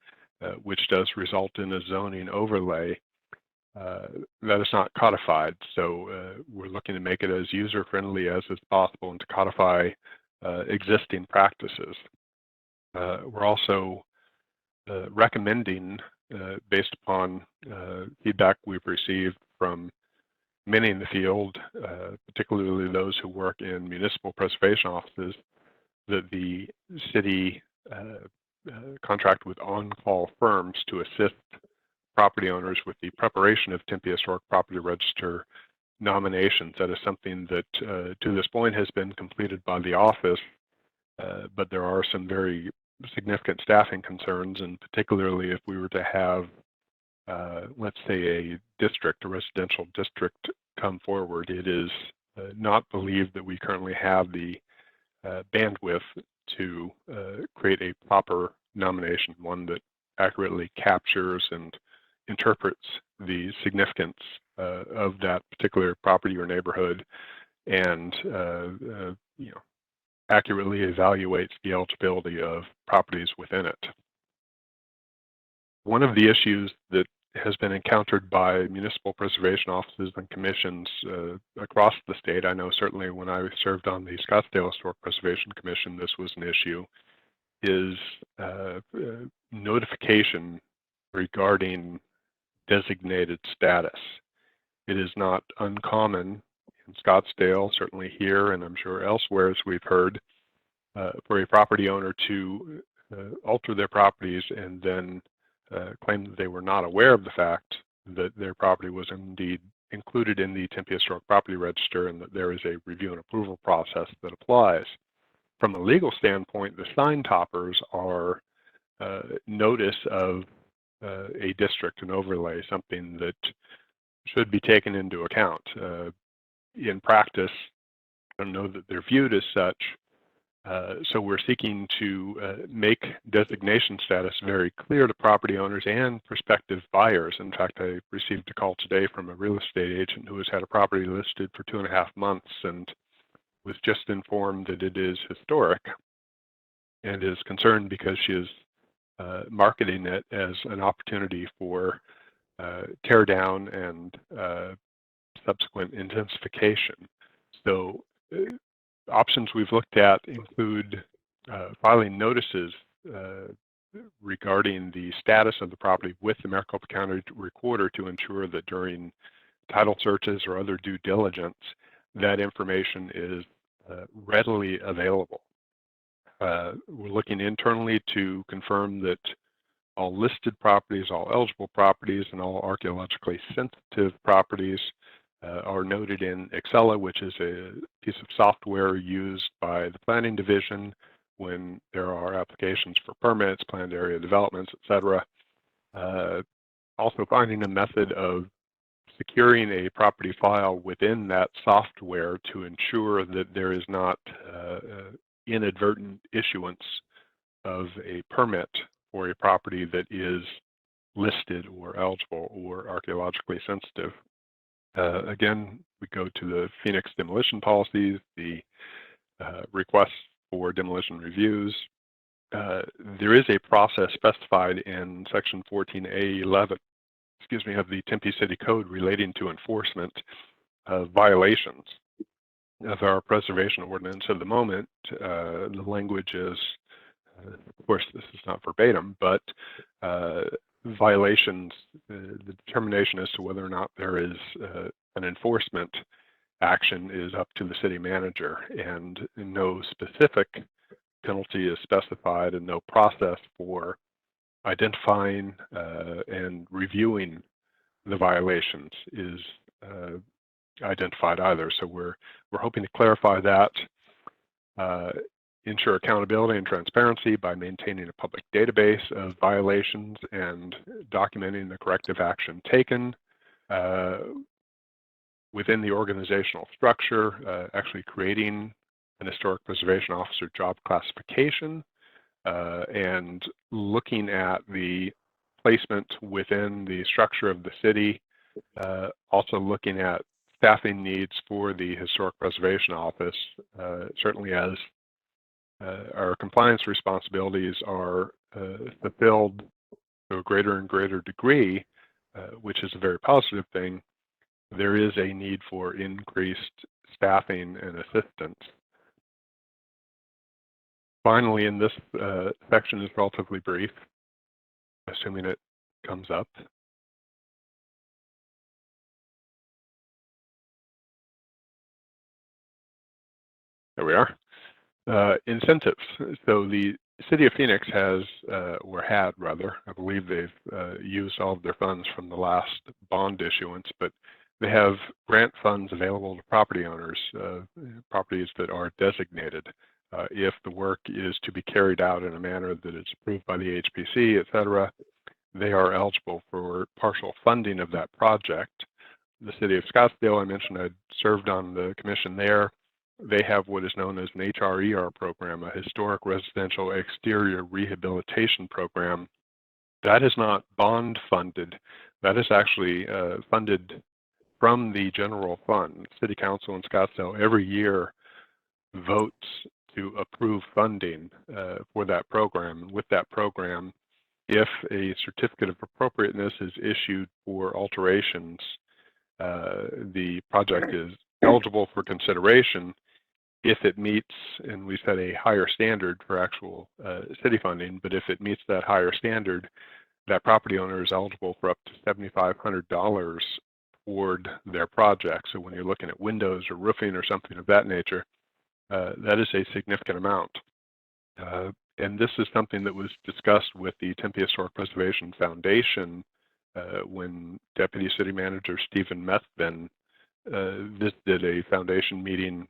[SPEAKER 7] which does result in a zoning overlay, that is not codified. So we're looking to make it as user-friendly as is possible and to codify existing practices. We're also recommending, based upon feedback we've received from many in the field, particularly those who work in municipal preservation offices, that the city contract with on-call firms to assist property owners with the preparation of Tempe Historic Property Register nominations. That is something that to this point has been completed by the office, but there are some very significant staffing concerns, and particularly if we were to have, let's say, a residential district come forward, it is not believed that we currently have the bandwidth to create a proper nomination, one that accurately captures and interprets the significance of that particular property or neighborhood, and accurately evaluates the eligibility of properties within it. One of the issues that has been encountered by municipal preservation offices and commissions across the state, I know certainly when I served on the Scottsdale Historic Preservation Commission, this was an issue, is notification regarding designated status. It is not uncommon in Scottsdale, certainly here, and I'm sure elsewhere, as we've heard, for a property owner to alter their properties and then claim that they were not aware of the fact that their property was indeed included in the Tempe Historic Property Register and that there is a review and approval process that applies. From a legal standpoint, the sign toppers are notice of a district, an overlay, something that should be taken into account. In practice, I don't know that they're viewed as such, so we're seeking to make designation status very clear to property owners and prospective buyers. In fact, I received a call today from a real estate agent who has had a property listed for 2.5 months and was just informed that it is historic and is concerned because she is marketing it as an opportunity for tear down and subsequent intensification. So options we've looked at include filing notices regarding the status of the property with the Maricopa County Recorder to ensure that during title searches or other due diligence, that information is readily available. We're looking internally to confirm that all listed properties, all eligible properties, and all archaeologically sensitive properties are noted in Excella, which is a piece of software used by the planning division when there are applications for permits, planned area developments, etc. Also finding a method of securing a property file within that software to ensure that there is not inadvertent issuance of a permit for a property that is listed or eligible or archaeologically sensitive. Again, we go to the Phoenix demolition policies, the requests for demolition reviews. There is a process specified in section 14A11, of the Tempe City Code relating to enforcement of violations of our preservation ordinance. At the moment, the language is, of course, this is not verbatim, but violations, the determination as to whether or not there is an enforcement action is up to the city manager, and no specific penalty is specified and no process for identifying and reviewing the violations is identified either. So we're hoping to clarify that. ensure accountability and transparency by maintaining a public database of violations and documenting the corrective action taken within the organizational structure, actually creating an historic preservation officer job classification, and looking at the placement within the structure of the city, also looking at staffing needs for the Historic Preservation Office, certainly as our compliance responsibilities are fulfilled to a greater and greater degree, which is a very positive thing. There is a need for increased staffing and assistance. Finally, in this section is relatively brief, assuming it comes up. There we are. Incentives. So the City of Phoenix has, or had rather, I believe they've used all of their funds from the last bond issuance, but they have grant funds available to property owners, properties that are designated. If the work is to be carried out in a manner that is approved by the HPC, et cetera, they are eligible for partial funding of that project. The City of Scottsdale, I mentioned I'd served on the commission there. They have what is known as an HRER program, a Historic Residential Exterior Rehabilitation Program. That is not bond funded. That is actually funded from the general fund. City Council in Scottsdale every year votes to approve funding for that program. With that program, if a certificate of appropriateness is issued for alterations, the project is eligible for consideration if it meets, and we set a higher standard for actual city funding, but if it meets that higher standard, that property owner is eligible for up to $7,500 toward their project. So when you're looking at windows or roofing or something of that nature, that is a significant amount. And this is something that was discussed with the Tempe Historic Preservation Foundation when Deputy City Manager Stephen Methvin visited a foundation meeting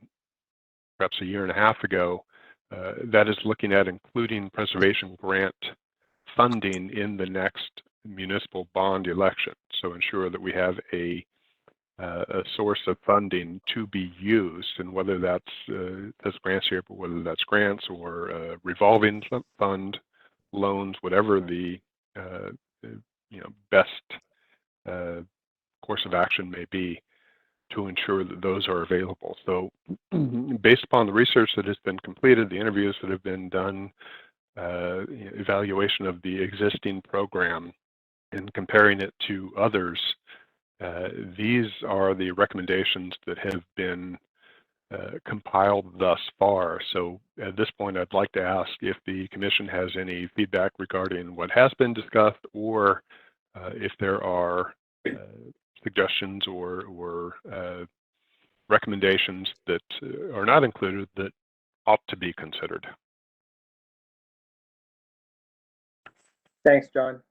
[SPEAKER 7] perhaps a year and a half ago, that is looking at including preservation grant funding in the next municipal bond election. So ensure that we have a source of funding to be used, and whether that's grants here, but whether that's grants or revolving fund, loans, whatever the best course of action may be, to ensure that those are available. So based upon the research that has been completed, the interviews that have been done, evaluation of the existing program and comparing it to others, these are the recommendations that have been compiled thus far. So at this point, I'd like to ask if the commission has any feedback regarding what has been discussed, or if there are suggestions or recommendations that are not included that ought to be considered.
[SPEAKER 1] Thanks, John.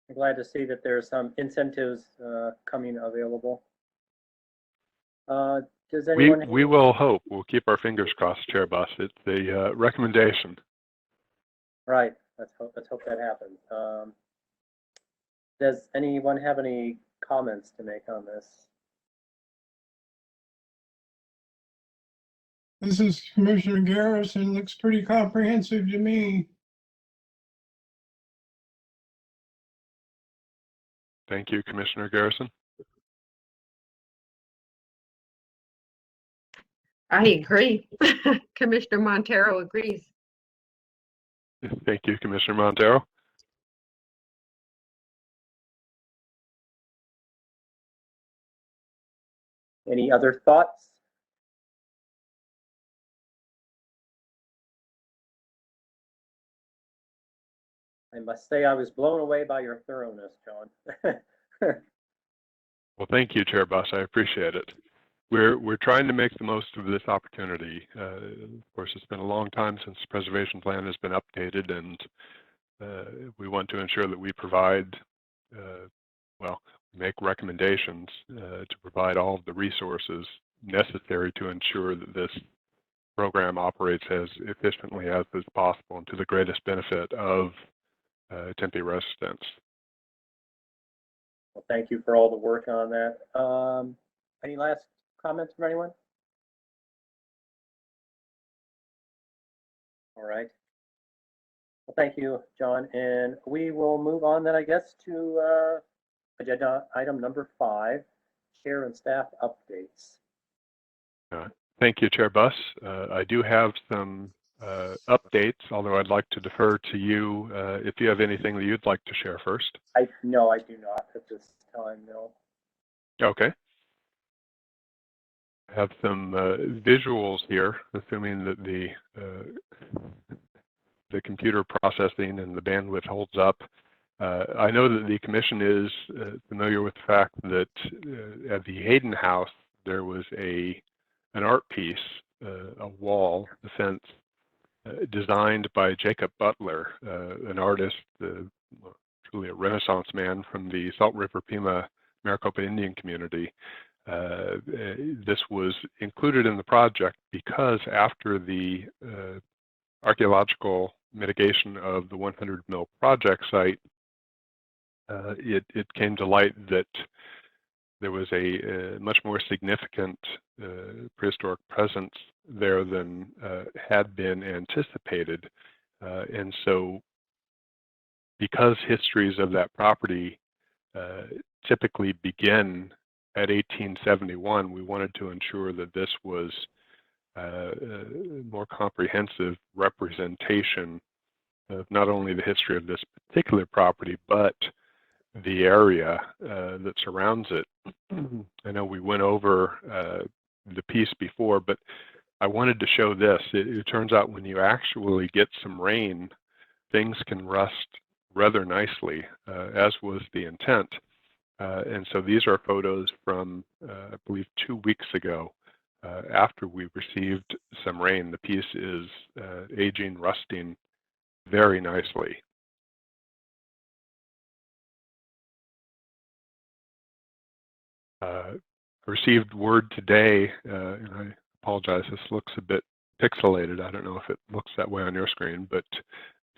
[SPEAKER 1] I'm glad to see that there are some incentives coming available. Does anyone?
[SPEAKER 7] We will hope. We'll keep our fingers crossed, Chair Buss. It's a recommendation.
[SPEAKER 1] Right. Let's hope that happens. Does anyone have any comments to make on this?
[SPEAKER 11] This is Commissioner Garrison. Looks pretty comprehensive to me.
[SPEAKER 7] Thank you, Commissioner Garrison.
[SPEAKER 4] I agree. Commissioner Montero agrees.
[SPEAKER 7] Thank you, Commissioner Montero.
[SPEAKER 1] Any other thoughts? I must say I was blown away by your thoroughness, John.
[SPEAKER 7] Well, thank you, Chair Buss. I appreciate it. We're trying to make the most of this opportunity. Of course, it's been a long time since the preservation plan has been updated, and we want to ensure that we provide, make recommendations to provide all of the resources necessary to ensure that this program operates as efficiently as is possible and to the greatest benefit of Tempe residents.
[SPEAKER 1] Well, thank you for all the work on that. Any last comments from anyone? All right. Well, thank you, John. And we will move on then, I guess, to agenda item number 5, chair and staff updates.
[SPEAKER 7] Thank you, Chair Buss. I do have some updates, although I'd like to defer to you if you have anything that you'd like to share first.
[SPEAKER 1] No, I do not at this time, no.
[SPEAKER 7] Okay. I have some visuals here, assuming that the computer processing and the bandwidth holds up. I know that the commission is familiar with the fact that at the Hayden house, there was an art piece, a wall, a fence, designed by Jacob Butler, an artist, truly a Renaissance man from the Salt River Pima Maricopa Indian community. This was included in the project because after the archaeological mitigation of the 100 Mill project site, it came to light that there was a much more significant prehistoric presence there than had been anticipated. And so because histories of that property typically begin at 1871, we wanted to ensure that this was a more comprehensive representation of not only the history of this particular property, but the area that surrounds it. I know we went over the piece before, but I wanted to show this. It turns out when you actually get some rain, things can rust rather nicely, as was the intent. And so these are photos from, I believe, 2 weeks ago. After we received some rain, the piece is aging, rusting very nicely. I received word today, and I apologize, this looks a bit pixelated. I don't know if it looks that way on your screen, but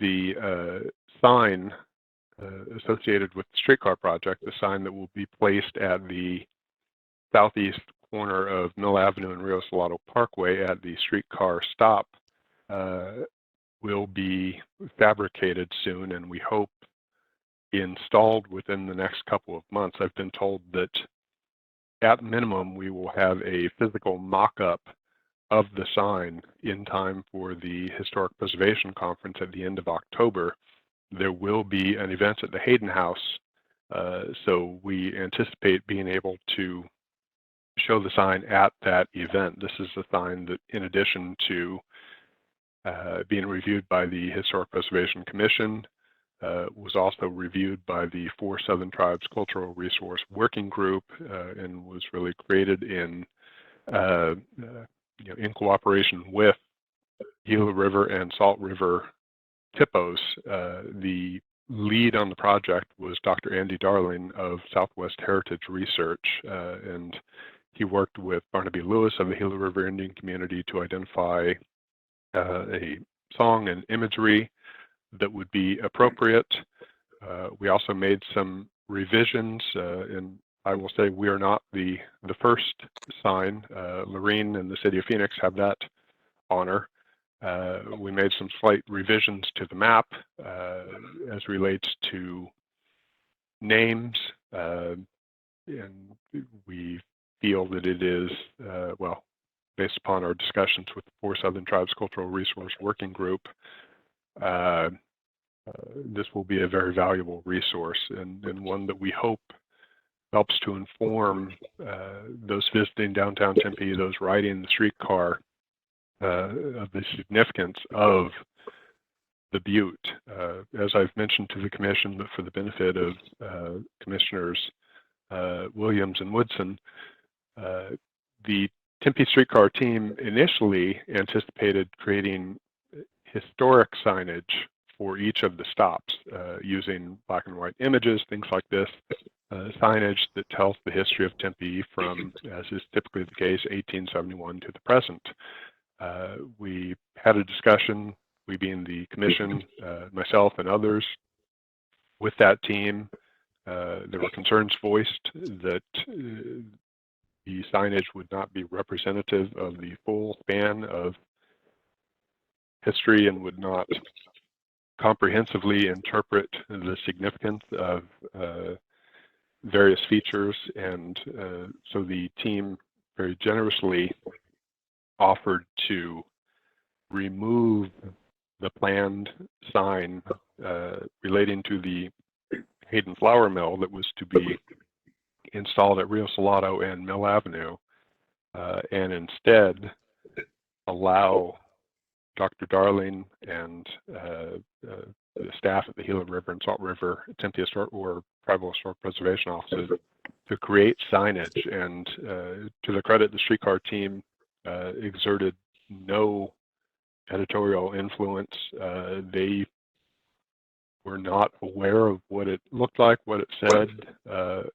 [SPEAKER 7] the sign associated with the streetcar project, the sign that will be placed at the southeast corner of Mill Avenue and Rio Salado Parkway at the streetcar stop, will be fabricated soon, and we hope installed within the next couple of months. I've been told that at minimum we will have a physical mock-up of the sign in time for the Historic Preservation Conference at the end of October. There will be an event at the Hayden house, so we anticipate being able to show the sign at that event. This is a sign that, in addition to being reviewed by the Historic Preservation Commission, was also reviewed by the 4 Southern Tribes Cultural Resource Working Group, and was really created in cooperation with Gila River and Salt River TIPOs. The lead on the project was Dr. Andy Darling of Southwest Heritage Research, and he worked with Barnaby Lewis of the Gila River Indian community to identify a song and imagery that would be appropriate. We also made some revisions, and I will say we are not the first sign. Lorene and the City of Phoenix have that honor. We made some slight revisions to the map as relates to names, and we feel that it is, well, based upon our discussions with the 4 Southern Tribes Cultural Resource Working Group, this will be a very valuable resource, and one that we hope helps to inform those visiting downtown Tempe, those riding the streetcar, of the significance of the Butte. As I've mentioned to the commission, but for the benefit of Commissioners Williams and Woodson, the Tempe streetcar team initially anticipated creating historic signage for each of the stops, using black and white images, things like this, signage that tells the history of Tempe from, as is typically the case, 1871 to the present. We had a discussion, we being the commission, myself and others, with that team. There were concerns voiced that the signage would not be representative of the full span of history and would not comprehensively interpret the significance of various features. And so the team very generously offered to remove the planned sign relating to the Hayden flour mill that was to be installed at Rio Salado and Mill Avenue, and instead allow Dr. Darling and the staff at the Gila River and Salt River Tempe Historic or Tribal Historic Preservation Offices to create signage. And to the credit, the Streetcar team exerted no editorial influence. They were not aware of what it looked like, what it said,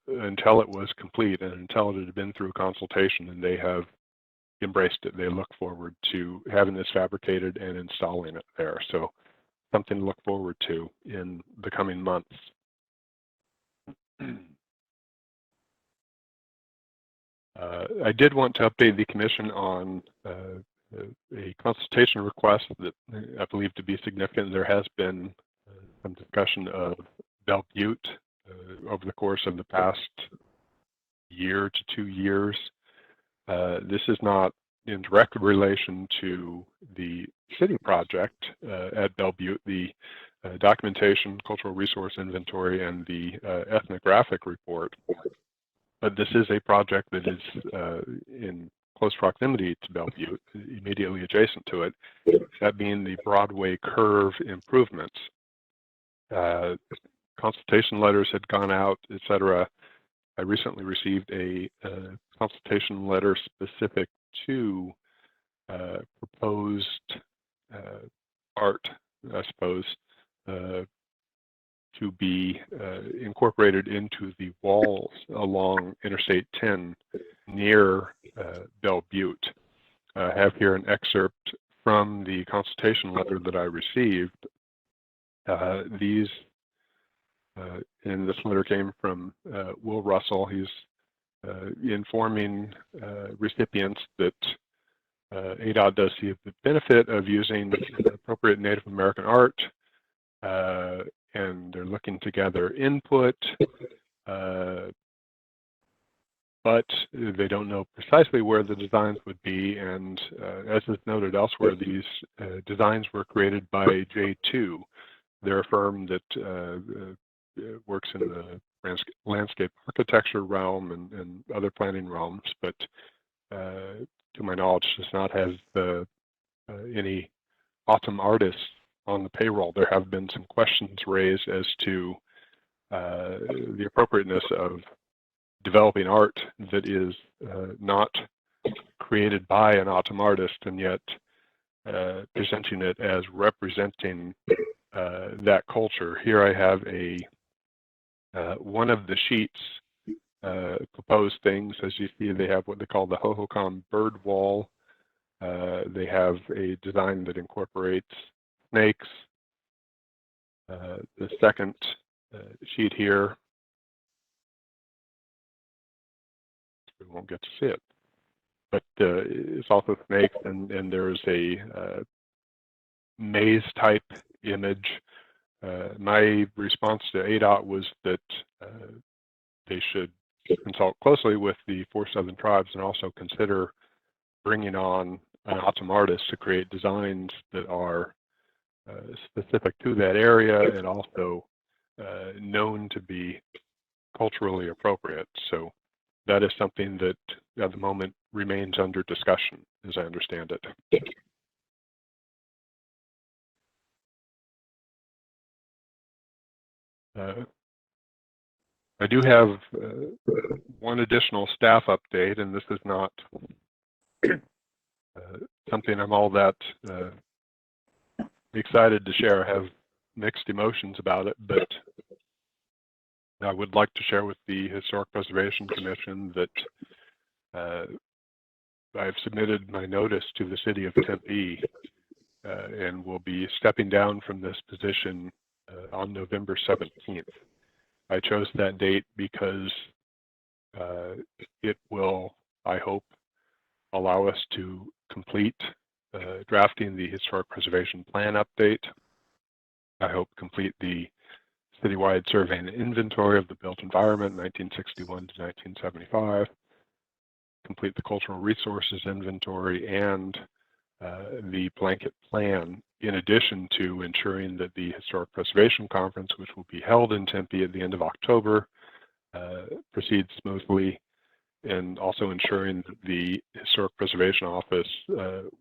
[SPEAKER 7] until it was complete and until it had been through consultation, and they have embraced it. They look forward to having this fabricated and installing it there. So something to look forward to in the coming months. I did want to update the commission on a consultation request that I believe to be significant. There has been some discussion of Butte over the course of the past year to 2 years. This is not in direct relation to the city project at Butte, the documentation, cultural resource inventory, and the ethnographic report. But this is a project that is in close proximity to Butte, immediately adjacent to it, that being the Broadway curve improvements. Consultation letters had gone out, etc. I recently received a consultation letter specific to proposed art, I suppose, to be incorporated into the walls along Interstate 10 near Butte. I have here an excerpt from the consultation letter that I received. And this letter came from Will Russell. He's informing recipients that ADOT does see the benefit of using appropriate Native American art, and they're looking to gather input, but they don't know precisely where the designs would be. And as is noted elsewhere, these designs were created by J2. They're a firm that works in the landscape architecture realm and other planning realms, but to my knowledge does not have any autumn artists on the payroll. There have been some questions raised as to the appropriateness of developing art that is not created by an autumn artist and yet presenting it as representing that culture. Here I have one of the sheets proposed things. As you see, they have what they call the Hohokam bird wall. They have a design that incorporates snakes. The second sheet here, we won't get to see it, but it's also snakes, and there's a maze type image. My response to ADOT was that they should consult closely with the 4 Southern tribes and also consider bringing on an autumn artist to create designs that are specific to that area and also known to be culturally appropriate. So that is something that at the moment remains under discussion, as I understand it. I do have one additional staff update, and this is not something I'm all that excited to share. I have mixed emotions about it, but I would like to share with the Historic Preservation Commission that I've submitted my notice to the city of Tempe and will be stepping down from this position on November 17th. I chose that date because it will, I hope, allow us to complete drafting the Historic Preservation Plan update. I hope complete the citywide survey and inventory of the built environment 1961 to 1975, complete the cultural resources inventory and the blanket plan, in addition to ensuring that the Historic Preservation Conference, which will be held in Tempe at the end of October, proceeds smoothly, and also ensuring that the Historic Preservation Office,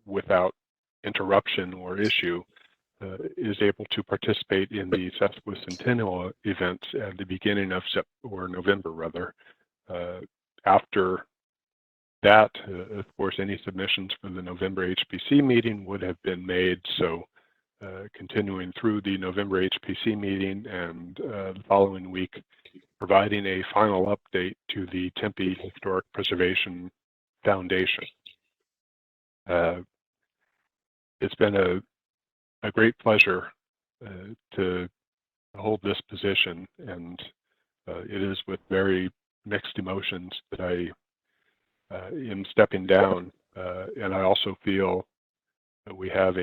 [SPEAKER 7] without interruption or issue, is able to participate in the sesquicentennial events at the beginning of November rather. After that, of course, any submissions for the November HPC meeting would have been made. So continuing through the November HPC meeting and the following week, providing a final update to the Tempe Historic Preservation Foundation. It's been a great pleasure to hold this position, and it is with very mixed emotions that I am stepping down, and I also feel that we have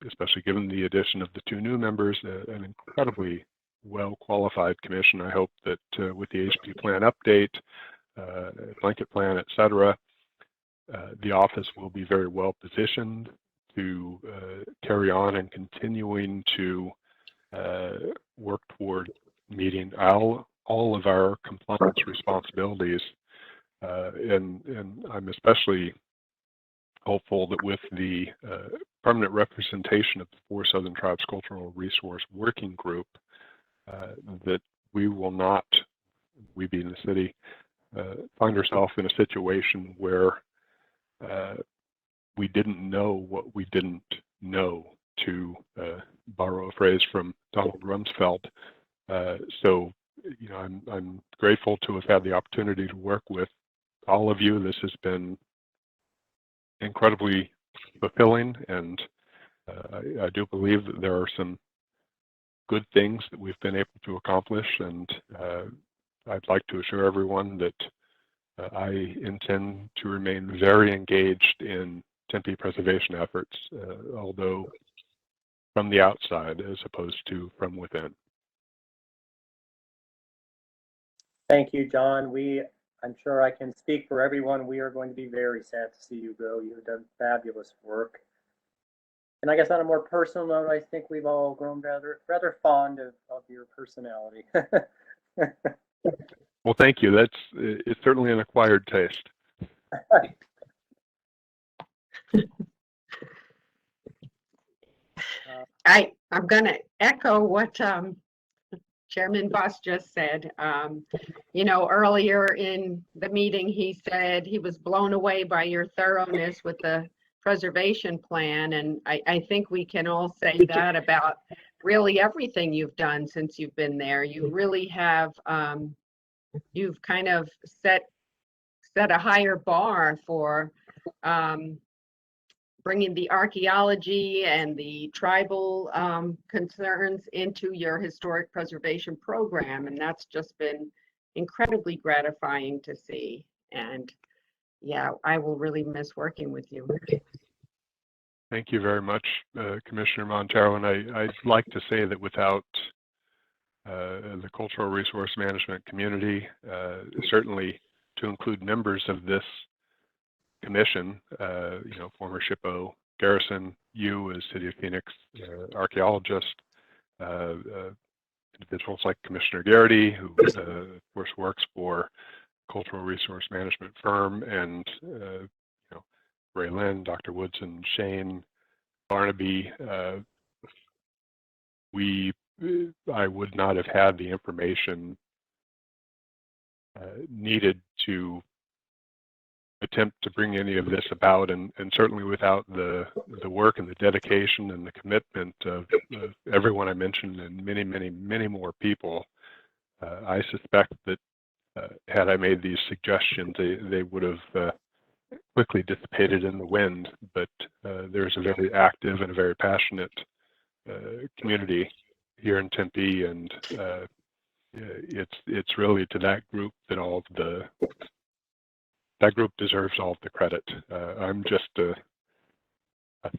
[SPEAKER 7] especially given the addition of the 2 new members, an incredibly well-qualified commission. I hope that with the HP plan update, blanket plan, etc., the office will be very well positioned to carry on and continuing to work toward meeting all of our compliance responsibilities. And I'm especially hopeful that with the permanent representation of the 4 Southern Tribes Cultural Resource Working Group, that we will not, we being the city, find ourselves in a situation where we didn't know what we didn't know, to borrow a phrase from Donald Rumsfeld. So, I'm grateful to have had the opportunity to work with all of you. This has been incredibly fulfilling, and I do believe that there are some good things that we've been able to accomplish, and I'd like to assure everyone that I intend to remain very engaged in Tempe preservation efforts, although from the outside as opposed to from within.
[SPEAKER 1] Thank you, John. I'm sure I can speak for everyone. We are going to be very sad to see you go. You've done fabulous work. And I guess on a more personal note, I think we've all grown rather fond of your personality.
[SPEAKER 7] Well, thank you. It's certainly an acquired taste.
[SPEAKER 4] I'm going to echo what Chairman Voss just said. Earlier in the meeting, he said he was blown away by your thoroughness with the preservation plan. And I think we can all say that about really everything you've done since you've been there. You really have, you've kind of set a higher bar for bringing the archaeology and the tribal concerns into your historic preservation program. And that's just been incredibly gratifying to see. And yeah, I will really miss working with you.
[SPEAKER 7] Thank you very much, Commissioner Montero. And I'd like to say that without the cultural resource management community, certainly to include members of this commission, former SHPO Garrison, you as City of Phoenix archaeologist, individuals like Commissioner Garrity, who of course works for cultural resource management firm, and Ray Lynn, Dr. Woodson, Shane, Barnaby. I would not have had the information needed to attempt to bring any of this about, and certainly without the work and the dedication and the commitment of everyone I mentioned and many more people, I suspect that had I made these suggestions, they would have quickly dissipated in the wind. But there's a very active and a very passionate community here in Tempe, and it's really to that group that that group deserves all of the credit. I'm just a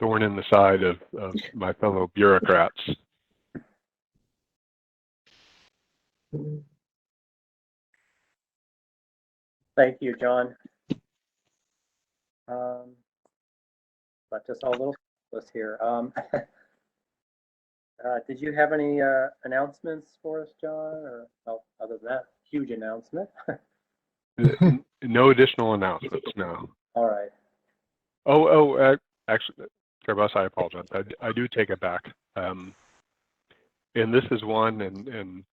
[SPEAKER 7] thorn in the side of my fellow bureaucrats.
[SPEAKER 1] Thank you, John. Left us all a little speechless here. Did you have any announcements for us, John? Or other than that huge announcement?
[SPEAKER 7] No additional announcements, no.
[SPEAKER 1] All right.
[SPEAKER 7] Actually, Carbus, I apologize. I do take it back. And this is one, and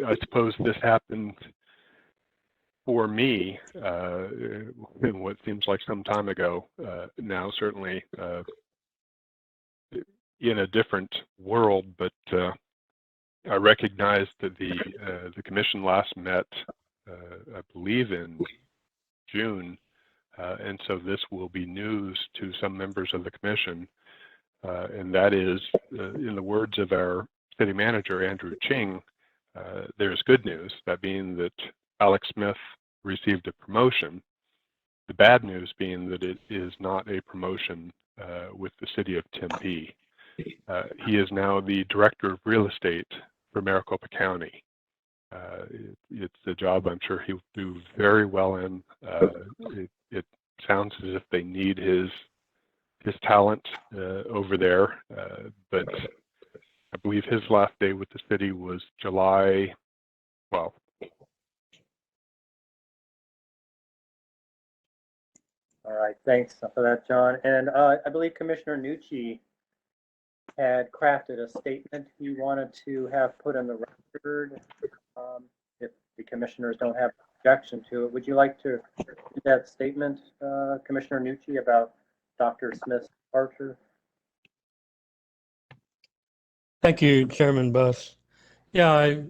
[SPEAKER 7] I suppose this happened for me in what seems like some time ago now, certainly in a different world, but I recognize that the commission last met, I believe, in June, and so this will be news to some members of the commission, and that is, in the words of our city manager, Andrew Ching, there's good news, that being that Alex Smith received a promotion. The bad news being that it is not a promotion with the city of Tempe. He is now the director of real estate for Maricopa County. It's a job I'm sure he'll do very well in. It sounds as if they need his talent over there, but I believe his last day with the city was July 12th.
[SPEAKER 1] All right, thanks for that, John. And I believe Commissioner Nucci had crafted a statement he wanted to have put in the record. If the commissioners don't have objection to it, would you like to read that statement, Commissioner Nucci, about Dr. Smith's departure?
[SPEAKER 3] Thank you, Chairman Buss. Yeah, I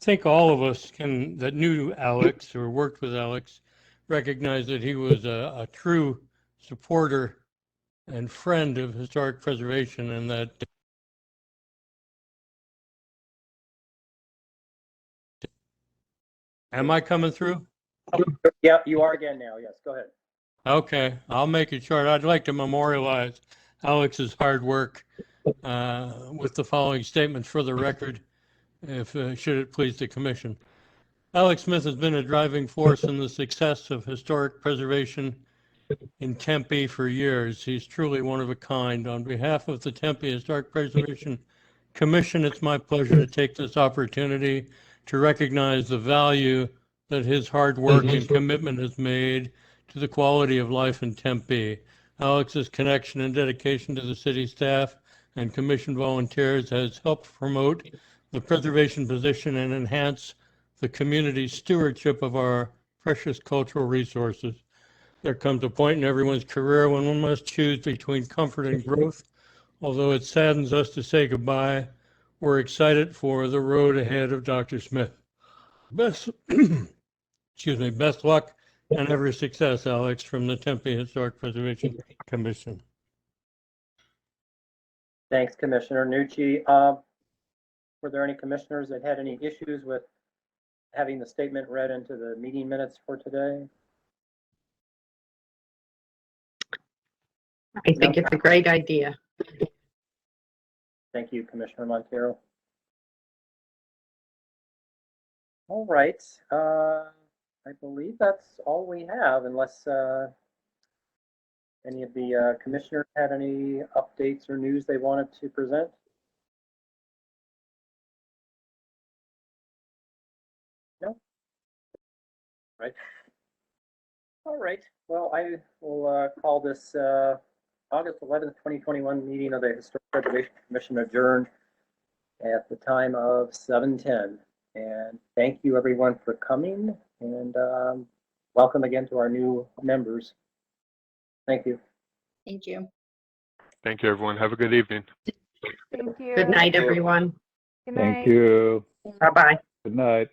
[SPEAKER 3] think all of us that knew Alex or worked with Alex recognize that he was a true supporter and friend of historic preservation, and that am I coming through?
[SPEAKER 1] Yeah, you are again now. Yes, go ahead.
[SPEAKER 3] Okay, I'll make it short. I'd like to memorialize Alex's hard work with the following statements for the record, if should it please the commission. Alex Smith has been a driving force in the success of historic preservation in Tempe for years. He's truly one of a kind. On behalf of the Tempe Historic Preservation Commission, it's my pleasure to take this opportunity to recognize the value that his hard work and commitment has made to the quality of life in Tempe. Alex's connection and dedication to the city staff and commission volunteers has helped promote the preservation position and enhance the community's stewardship of our precious cultural resources. There comes a point in everyone's career when one must choose between comfort and growth. Although it saddens us to say goodbye, we're excited for the road ahead of Dr. Smith. Best luck and every success, Alex, from the Tempe Historic Preservation Commission.
[SPEAKER 1] Thanks, Commissioner Nucci. Were there any commissioners that had any issues with having the statement read into the meeting minutes for today?
[SPEAKER 4] I think it's a great idea.
[SPEAKER 1] Thank you, Commissioner Montero. All right, I believe that's all we have, unless any of the commissioners had any updates or news they wanted to present. No? Right. All right, well, I will call this August 11th, 2021 meeting of the Historic Preservation Commission adjourned at the time of 7:10. And thank you everyone for coming, and welcome again to our new members. Thank you.
[SPEAKER 6] Thank you.
[SPEAKER 7] Thank you, everyone. Have a good evening.
[SPEAKER 10] Thank you.
[SPEAKER 4] Good night, everyone.
[SPEAKER 10] Good night.
[SPEAKER 9] Thank you.
[SPEAKER 4] Bye-bye.
[SPEAKER 9] Good night.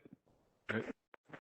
[SPEAKER 7] Right.